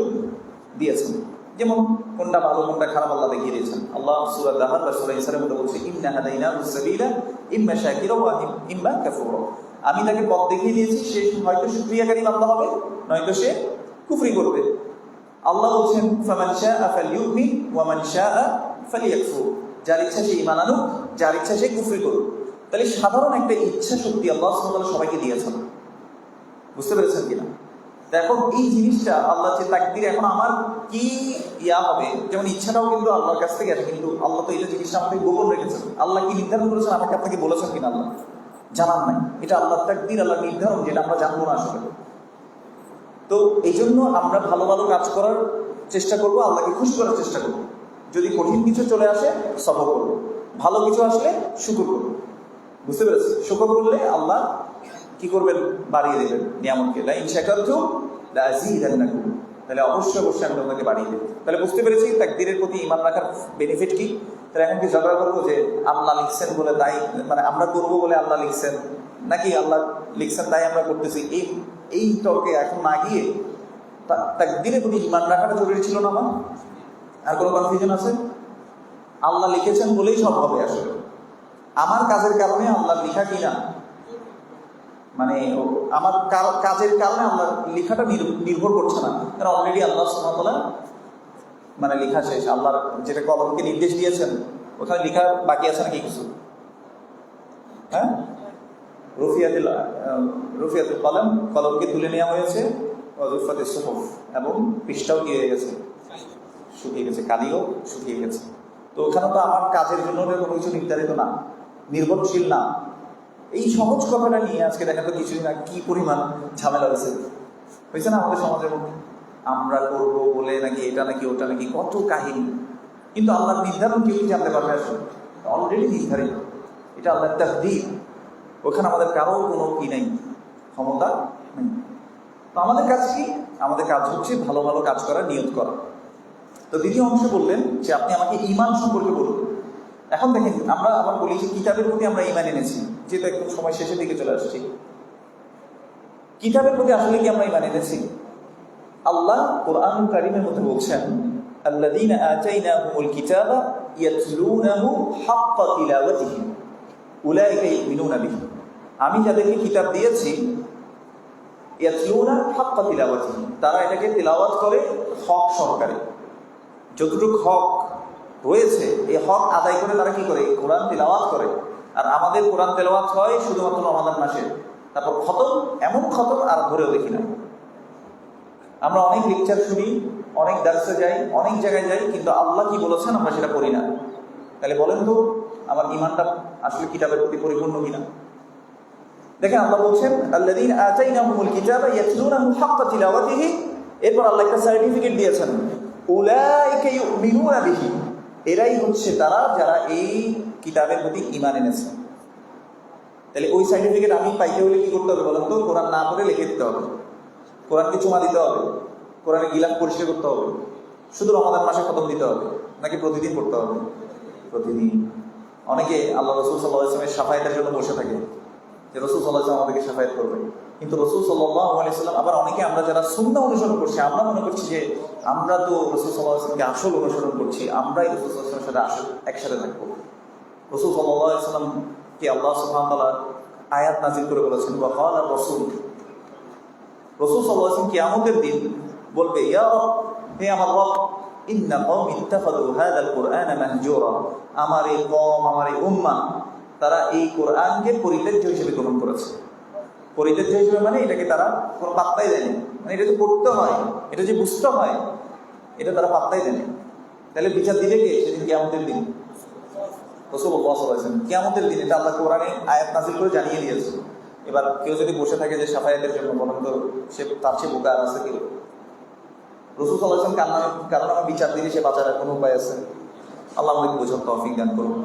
দিয়েছেন। যেমন কোনটা ভালো কোনটা খারাপ আল্লাহ দেখিয়ে দিয়েছেন। আল্লাহ সূরা দাহর বা সূরা ইসরার মধ্যে বলছে ইন্না হাদাইনাহুস সাবিলা ইম্মা শাকিরা ওয়া ইম্মা কাফুরা, আমি তাকে পথ দেখিয়ে দিয়েছি, সে হয়তো শুকরিয়াকারী বান্দা হবে, নয়তো সে কুফরি করবে। আল্লাহ বলছেন ফামান শাআ ফালইউমিন ওয়া মান শাআ ফালইয়াকফুর, যার ইচ্ছা সে ঈমান আনুক, যার ইচ্ছা সে কুফরি করুক। তাহলে সাধারণ একটা ইচ্ছা শক্তি আল্লাহ সুবহানাহু ওয়া তাআলা সবাইকে দিয়েছেন, বুঝতে পেরেছেন কিনা? এখন এই জিনিসটা আল্লাহ যে তাকদীর, এখন আমার কি হবে, যেমন ইচ্ছাটাও কিন্তু আল্লাহর কাছ থেকে আসে, কিন্তু আল্লাহ তো এটা জিনিসটা আমাকে গোপন রেখেছেন। আল্লাহ কি নির্ধারণ করেছেন আমাকে আপনাকে বলেছেন কিনা আল্লাহ জানান নাই। এটা আল্লাহর তাকদীর, আল্লাহর নির্ধারণ, যেটা আমরা জানবো না আসলে। তো এই জন্য আমরা ভালো ভালো কাজ করার চেষ্টা করবো, আল্লাহকে খুশি করার চেষ্টা করবো। যদি কঠিন কিছু চলে আসে সবর করবো, ভালো কিছু আসলে শুকর করবো, বুঝতে পেরেছি? শুকর করলে আল্লাহ কি করবেন? বাড়িয়ে দেবেন নিয়ামতকে। লাইন শাকারতুম লাযীদান্নাকুম, তাহলে অবশ্যই অবশ্যই আমি তোমাকে বাড়িয়ে দেব। তাহলে বুঝতে পেরেছি তাকদীরের প্রতি ঈমান রাখার বেনিফিট কি। তাহলে এখন কি ঝগড়া করবো যে আল্লাহ লিখছেন বলে তাই, মানে আমরা করবো বলে আল্লাহ লিখছেন, নাকি আল্লাহ লিখছেন তাই আমরা করতেছি? এই তর্কে এখন না গিয়ে তাকদীরের প্রতি ঈমান রাখাটা জরুরি ছিল না আমার? আর কোনো কনফিউশন আছে? আল্লাহ লিখেছেন বলেই সব হবে। আসলে আমার কাজের কারণে আল্লাহ লিখা কিনা, মানে আমার কাজের কারণে আল্লাহ লেখাটা নির্ভর করছে না, কারণ অলরেডি আল্লাহ সুবহানাহু ওয়া তাআলা মানে লেখা শেষ। আল্লাহর যেটা কলমকে নির্দেশ দিয়েছেন ওখানে লেখা বাকি আছে নাকি কিছু? হ্যাঁ, রুফিয়াতুল কলম, কলমকে তুলে নেওয়া হয়েছে, ওয়াজুফাতিস সুহুফ, এবং পৃষ্ঠাও কি হয়ে গেছে? শুকিয়ে গেছে, কালিও শুকিয়ে গেছে। তো ওখানে তো আমার কাজের জন্য কোনো কিছু নির্ধারিত না, নির্ভরশীল না। এই সহজ কথাটা নিয়ে আজকে দেখা তো কিছুই না, কি পরিমাণ ঝামেলা হয়েছে না আমাদের সমাজের মধ্যে। আমরা করবো বলে নাকি এটা নাকি ওটা নাকি, কত কাহিনী। কিন্তু আল্লাহর নির্ধারণ কেউ কি জানতে পারবে? আসলে অলরেডি নির্ধারিত, এটা আল্লাহর তাকদীর। ওখানে আমাদের কারো কোনো কি নেই, ক্ষমতা নেই। তো আমাদের কাজ কি? আমাদের কাজ হচ্ছে ভালো ভালো কাজ করার নিয়ত করা। তো দ্বিতীয় অংশে বললেন যে আপনি আমাকে ঈমান সম্পর্কে বলুন। এখন দেখেন, আমরা আবার বলি যে কিতাবের প্রতি আমরা ঈমান এনেছি, যেটা একটু সময় শেষের দিকে চলে আসছি। কিতাবের প্রতি আসলে কি আমরা ঈমান এনেছি? আল্লাহ কোরআনুল কারীমের মধ্যে বলছেন, আল্লাযীনা আতাইনাহুমুল কিতাবা ইয়াতলুনাহু হাক্কা তিলাওয়াতিহি উলাইকা ইউমিনুনা বিহি। আমি যাদেরকে কিতাব দিয়েছি, ইয়াতলুনা হাক্কা তিলাওয়াতিহি, তারা এটাকে তিলাওয়াত করে হক সহকারে। যতটুকু হক রয়েছে এই হক আদায় করে তারা কি করে? কোরআন তিলাওয়াত করে। আর আমাদের কোরআন তেলাওয়াত হয় শুধুমাত্র রমাদান মাসে, তারপর খতম, এমন খতম আর ধরেও দেখি না। আমরা অনেক লেকচার শুনি, অনেক দার্সে যাই, অনেক জায়গায় যাই, কিন্তু আল্লাহ কি বলেছেন আমরা সেটা করি না। তাহলে বলেন তো আমার ঈমানটা আসলে কিতাবের প্রতি পরিপূর্ণ কিনা? দেখেন আল্লাহ বলছেন, আল্লাযীনা আতাইনাহুমুল কিতাবা ইয়াতলুনাহু হাক্কা তিলাওয়াতিহি, এরপর আল্লাহ একটা সার্টিফিকেট দিয়েছেন, উলাইকা ইউমিনুনা বিহি, এরাই হচ্ছে তারা যারা এই কিতাবের প্রতি ঈমান এনেছে। তাহলে ওই সার্টিফিকেট আমি পাইতে হলে কি করতে হবে বলেন তো? কোরআন না পড়ে লিখে দিতে হবে, কোরআনকে চুমা দিতে হবে, কোরআনের গিলাফ পরিষ্কার করতে হবে, শুধু রমাদান মাসে খতম দিতে হবে, নাকি প্রতিদিন পড়তে হবে? প্রতিদিন। অনেকে আল্লাহ রাসূল সাল্লাল্লাহু আলাইহি ওয়াসাল্লামের শাফায়াতের জন্য বসে থাকে যে রাসূল সাল্লাল্লাহু আলাইহি ওয়াসাল্লাম আমাদেরকে শাফায়াত করবে, কিন্তু রাসূল সাল্লাল্লাহু আলাইহি ওয়াসাল্লাম, আবার অনেকে আমরা যারা সুন্নাহ অনুসরণ করছি, আমরা মনে করছি যে আমরা তো রাসূল সাল্লাল্লাহু আলাইহি ওয়াসাল্লামকে আসল অনুসরণ করছি, আমরাই রাসূল সাল্লাল্লাহু আলাইহি ওয়াসাল্লামের সাথে একসাথে থাকবো। রাসূল সাল্লাল্লাহু আলাইহি ওয়াসাল্লামকে আল্লাহ সুবহানাহু ওয়া তাআলা আয়াত নাযিল করে বলেছেন, ওয়া ক্বালা রাসূল, রাসূল সাল্লাল্লাহু আলাইহি ওয়াসাল্লাম কিয়ামতের দিন বলবে, ইয়া রব, হে আমার রব, ইন্না কওমি ইত্তাখাযু হাযাল কুরআনা মাহজুরা, আমার এই কওম, আমার এই উম্মাহ, তারা এই কোরআনকে পরিত্যাজ্য হিসেবে গ্রহণ করেছে। পরিত্যাজ্য হিসেবে মানে এটাকে তারা কোনো পাত্তাই দেয়নি, মানে এটা যে পড়তে হয়, এটা যে বুঝতে হয়, এটা তারা পাত্তাই দেয়নি। তাহলে বিচার দিবে কে সেদিন? কিয়ামতের দিন রাসূলুল্লাহ সাল্লাল্লাহু আলাইহি ওয়াসাল্লাম। কিয়ামতের দিন এটা আল্লাহ কোরআনে আয়াত নাযিল করে জানিয়ে দিয়েছে। এবার কেউ যদি বসে থাকে যে শাফায়াতের জন্য, বলেন তো সে তার চেয়ে বোকা আর আছে কেউ? রাসূল সাল্লাল্লাহু আলাইহি ওয়াসাল্লাম কারণ আমার বিচার দিলে সে বাঁচার কোনো উপায় আছে? আল্লাহ আমাদেরকে বোঝার তৌফিক দান করুন।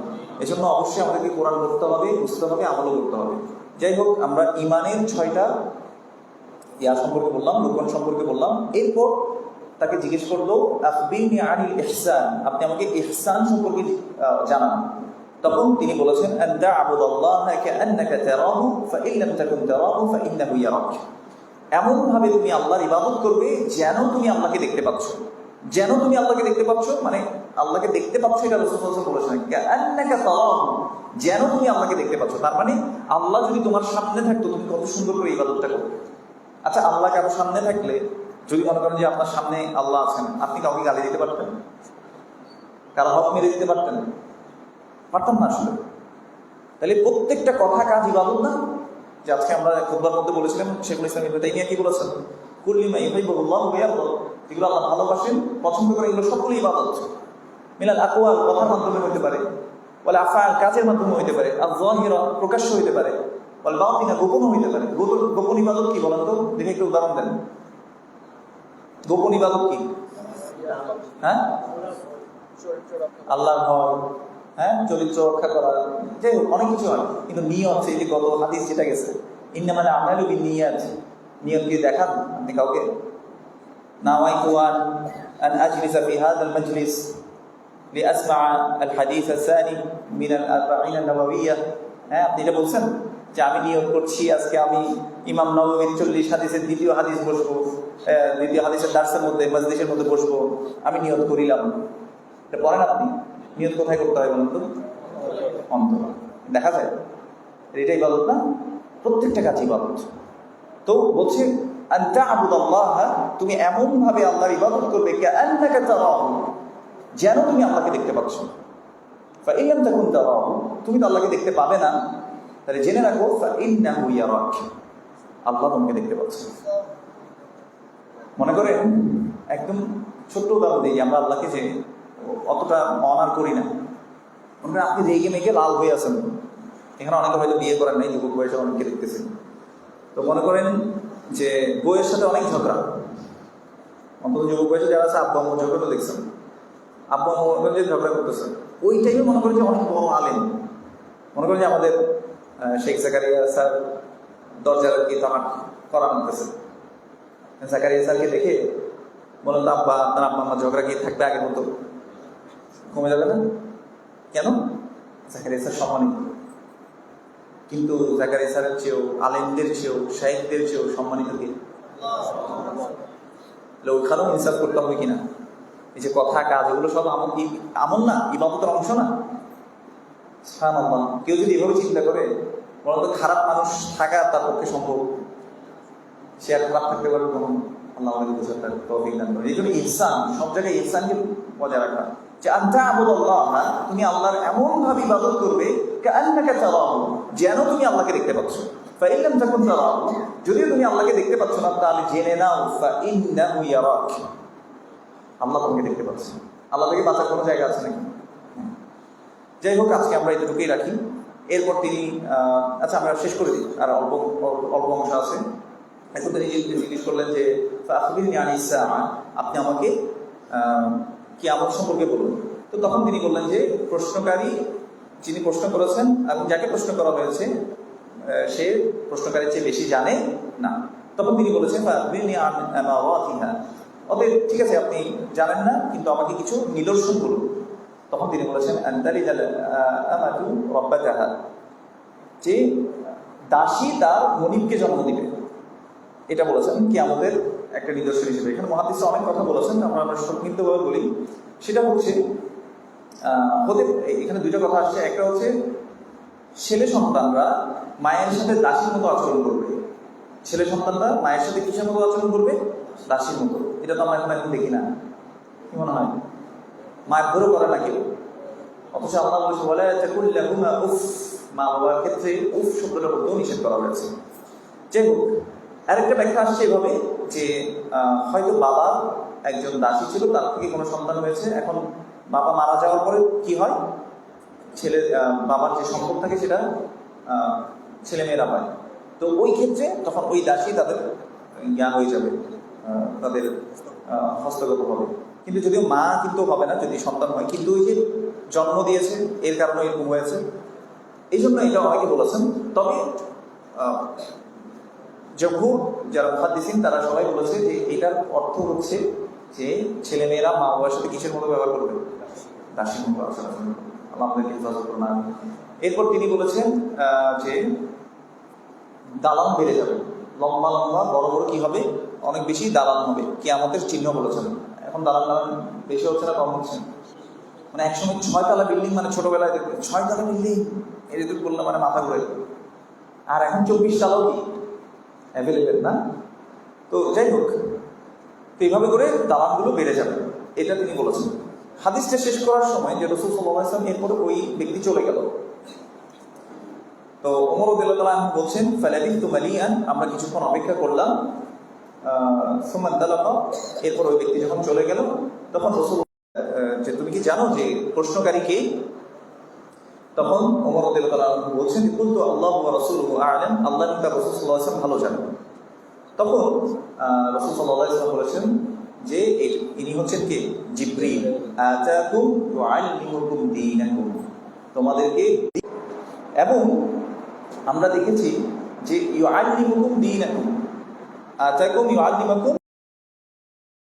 এই জন্য অবশ্যই আমাদেরকে কোরআন পড়তে হবে, বুঝতে হবে, আমলও করতে হবে। যাই হোক, আমরা ঈমানের 6টা সম্পর্কে বললাম, রুকন সম্পর্কে বললাম। এরপর তাকে জিজ্ঞেস করলো, আখবিরনি আনিল ইহসান, আপনি আমাকে ইহসান সম্পর্কে জানান। তখন তিনি বলেছেন, আন তা'বুদাল্লাহা কাআন্নাকা তারাহু ফাইন লাম তাকুন তারাহু ফাইন্নাহু ইয়ারাক, এমন ভাবে তুমি আল্লাহর ইবাদত করবে যেন তুমি আল্লাহকে দেখতে পাচ্ছ। যেন তুমি আল্লাহকে দেখতে পাচ্ছ মানে আল্লাহকে দেখতে পাচ্ছ, এটা রাসূল সাল্লাল্লাহু আলাইহি ওয়াসাল্লাম বলেছেন, কাআন্নাকা তারাহু, যেন তুমি আল্লাহকে দেখতে পাচ্ছ। তার মানে আল্লাহ যদি তোমার সামনে থাকতো, তুমি কত সুন্দর করে ইবাদতটা করবে। আচ্ছা, আল্লাহ কারো সামনে থাকলে, যদি মনে করেন যে আপনার সামনে আল্লাহ আছেন, আপনি কাউকে গালি দিতে পারতেন? কারো হক মেরে দিতে পারতেন? পারতাম না আসলে। তাহলে প্রত্যেকটা কথা কাজ ইবাদত না? যে আজকে আমরা খুতবার মধ্যে বলেছিলাম, শেখুল ইসলাম ইবনে তাইমিয়া কি বলেছেন, কুল্লি মা ইউহিব্বুল্লাহু ওয়া ইয়ারদা, যেগুলো আল্লাহ ভালোবাসেন, পছন্দ করেন, এগুলো সবগুলো ইবাদত। মিনাল আকওয়াল, কথার মাধ্যমে হতে পারে, ওয়াল আফআল, কাজের মাধ্যমে হতে পারে, আর যাহিরা, প্রকাশ্য হতে পারে, ওয়াল বাতিনা, গোপন হতে পারে। গোপন ইবাদত কি বলেন তো, দেখে একটু উদাহরণ দেন। গোপন ইবাদত কি? হ্যাঁ, আল্লাহর ভয়, হ্যাঁ, চরিত্র রক্ষা করা, যাই হোক অনেক কিছু হয়। কিন্তু নিয়ত, সেই যে গত হাদিস যেটা গেছে, ইন্নামাল আমালু বিন্নিয়াত, নিয়ত দিয়ে দেখান আপনি কাউকে। নাওয়াইতু আন আজলিসা ফি হাযাল মাজলিস লিআসমা'a আল হাদিস আস-সানি মিন আল-40 আন-নাওয়াবিয়্যাহ, হ্যাঁ, আপনি এটা বলছেন যে আমি নিয়ত করছি আজকে আমি ইমাম নববীর 40 হাদিসের দ্বিতীয় হাদিস বসবো, দ্বিতীয় হাদিসের দার্সের মধ্যে, মজলিসের মধ্যে বসবো, আমি নিয়ত করিলাম। এটা পড়েন আপনি, নিয়ত কোথায় করতে হয় বলুন তো? অন্তর। দেখা যায় এটাই ইবাদত না? প্রত্যেকটা কাজ ইবাদত। তো বলছে আন তা'বুদাল্লাহ, তুমি এমন ভাবে আল্লাহর ইবাদত করবে কাআন্নাকা তারাহু, যেন তুমি আল্লাহকে দেখতে পাচ্ছ। ফাইন লাম তাকুন তারাহু, তুমি তো আল্লাহকে দেখতে পাবে না, তাহলে জেনে রাখো ফাইন্নাহু ইয়ারাক, আল্লাহ তোমাকে দেখতে পাচ্ছে। মনে করেন একদম ছোট্ট উদাহরণ দিই, আমরা আল্লাহকে যে অতটা অনার করি না। মনে করেন আপনি রেগে মেগে লাল হয়ে আছেন, এখানে অনেকে হয়তো বিয়ে করেন নাই, যুবক বয়সে অনেকে দেখতেছেন। তো মনে করেন যে বইয়ের সাথে অনেক ঝগড়া, অন্তত যুবক বয়সে যারা আছে আব্বা আম্মু ঝগড়া তো দেখছেন, আব্বা আম্মু যে ঝগড়া করতেছেন, ওই টাইমে মনে করেন যে অনেক বড় আলেম, মনে করেন যে আমাদের শেখ জাকারিয়া স্যার দরজার কি তামাক করা আনতেছেন, জাকারিয়া স্যারকে দেখে বলেন তো আব্বা, আপনার আব্বা আম্মা ঝগড়া কি থাকবে আগের মতো? কমে যাবে না? কেন? জাকারিয়া স্যার সম্মানিত, কিন্তু জাকারিয়া স্যারের চেয়েও, আলেমদের চেয়েও, শাইখদের চেয়েও সম্মানিত কে? ওইখানেও ইনসাফ করতে হবে কিনা? এই যে কথা কাজ এগুলো সব আমল না, ইবাদতের অংশ না? সুবহানাল্লাহ। কেউ যদি এভাবে চিন্তা করে, বলতো খারাপ মানুষ থাকা তার পক্ষে সম্ভব, সে আর খারাপ থাকতে পারবে কখন? আল্লাহ আমাদের বুঝার তৌফিক দান করেন। এই জন্য ইহসান, সব জায়গায় ইহসানকে বজায় রাখা, যে আন তা'বুদাল্লাহ, তুমি আল্লাহর এমন ভাবে ইবাদত করবে কাআন্নাকা তারাহু, যেন তুমি আল্লাহকে দেখতে পাচ্ছ। ফাইন লাম তাকুন তারাহু, যদিও তুমি আল্লাহকে দেখতে পাচ্ছ না, তাহলে জেনে নাও ফাইন্নাহু ইয়ারাক, আল্লাহ তোমাকে দেখতে পাচ্ছে। আল্লাহ থেকে বাঁচার কোনো জায়গা আছে নাকি? যাই হোক, আজকে আমরা এতটুকুই রাখি। এরপর তিনি আচ্ছা আমরা শেষ করে দিই, আর অল্প অংশ আছে। এখন তিনি জিজ্ঞেস করলেন যে ফাখবিরনি আনিস সাআ, আপনি আমাকে কিয়ামত সম্পর্কে বলুন। তো তখন তিনি বললেন যে প্রশ্নকারী, যিনি প্রশ্ন করেছেন এবং যাকে প্রশ্ন করা হয়েছে, সে প্রশ্নকারীর চেয়ে বেশি জানে না। তখন তিনি বলেছেন ফাখবিরনি আন আমাওয়াতিহা, অতএব ঠিক আছে আপনি জানেন না, কিন্তু আমাকে কিছু নিদর্শন বলুন। তখন তিনি বলেছেন আনতালিদাল আমাতু রাব্বাতাহা, যে দাসী তার মনিবকে জন্ম দিবে, এটা বলেছেন কি আমাদের একটা নিদর্শন হিসেবে। এখানে মুহাদ্দিস অনেক কথা বলেছেন, আমরা সংক্ষিপ্তভাবে বলি। সেটা হচ্ছে এখানে দুইটা কথা আসছে। একটা হচ্ছে ছেলে সন্তানরা মায়ের সাথে দাসীর মতো আচরণ করবে, ছেলে সন্তানরা মায়ের সাথে কিসের মতো আচরণ করবে? দাসীর মতো। এটা তো আমরা এখন দেখি না, কি মনে হয়? মায়ের ধরো করে না কেউ, অথচ আল্লাহ বলেছে বলে তাকুল্লাহুমা উফ, মা বাবার ক্ষেত্রে উফ শব্দটা বলতেও নিষেধ করা হয়েছে। যাই হোক, আরেকটা ব্যাখ্যা আসছে এভাবে যে হয়তো বাবা একজন দাসী ছিল, তার থেকে কোনো সন্তান হয়েছে, এখন বাবা মারা যাওয়ার পরে কি হয়, ছেলে বাবার যে সম্পদ থাকে সেটা ছেলে মেয়েরা পায়। তো ওই ক্ষেত্রে তখন ওই দাসী তাদের জ্ঞান হয়ে যাবে, তাদের হস্তগত হবে। কিন্তু যদিও মা কিন্তু হবে না যদি সন্তান হয়, কিন্তু ওই যে জন্ম দিয়েছে এর কারণে এরকম হয়েছে, এই জন্য এটা অনেকে বলেছেন। তবে জমহুর যারা মুহাদ্দিসিন তারা সবাই বলেছে যে এটার অর্থ হচ্ছে যে ছেলে মেয়েরা মা বাবার সাথে কিসের মতো ব্যবহার করবে? দাসীর মতো আচরণ করবে। আল্লাহ আমাদেরকে হেফাজত করুন। এরপর তিনি বলেছেন যে দালান বেড়ে যাবে, লম্বা লম্বা বড় বড় কি হবে? অনেক বেশি দালান হবে, কিয়ামতের চিহ্ন বলেছেন। এখন দালান বেশি হচ্ছে না কম হচ্ছে? মানে একসময় 6 তলা বিল্ডিং, মানে ছোটবেলায় 6 তলা বিল্ডিং এরকম বললে মানে মাথা ঘুরে, আর এখন 24 তলাও কি অ্যাভেলেবেল না? তো যাই হোক, তো এইভাবে করে দালানগুলো বেড়ে যাবে, এটা তিনি বলেছেন। হাদিসটা শেষ করার সময় যে রাসূল সাল্লাল্লাহু আলাইহি ওয়াসাল্লাম এরপরে ওই ব্যক্তি চলে গেল, তো ওমর রাদিয়াল্লাহু আনহু বলছেন ফালাবিথু মালিয়ান, আমরা কিছুক্ষণ অপেক্ষা করলাম, সুম্মা ইনতালাকা, এরপর ওই ব্যক্তি যখন চলে গেল তখন রাসূল যে তুমি কি জানো যে প্রশ্নকারী কে? তখন ওমর রাদিয়াল্লাহু আনহু বলছেন কুলতু আল্লাহু ওয়া রাসূলুহু আ'লাম, আল্লাহ এবং তার রাসূল সাল্লাল্লাহু আলাইহি ওয়াসাল্লাম ভালো জানেন। তখন রাসূল সাল্লাল্লাহু আলাইহি ওয়াসাল্লাম বলেছেন যে ইনি হচ্ছেন কে? জিবরিল। আতাকুম ইউআল্লিমুকুম দীনাকুম, তোমাদেরকে। এবং আমরা দেখেছি যে ইউআল্লিমুকুম দীনাকুম, আতাকুম ইউআল্লিমুকুম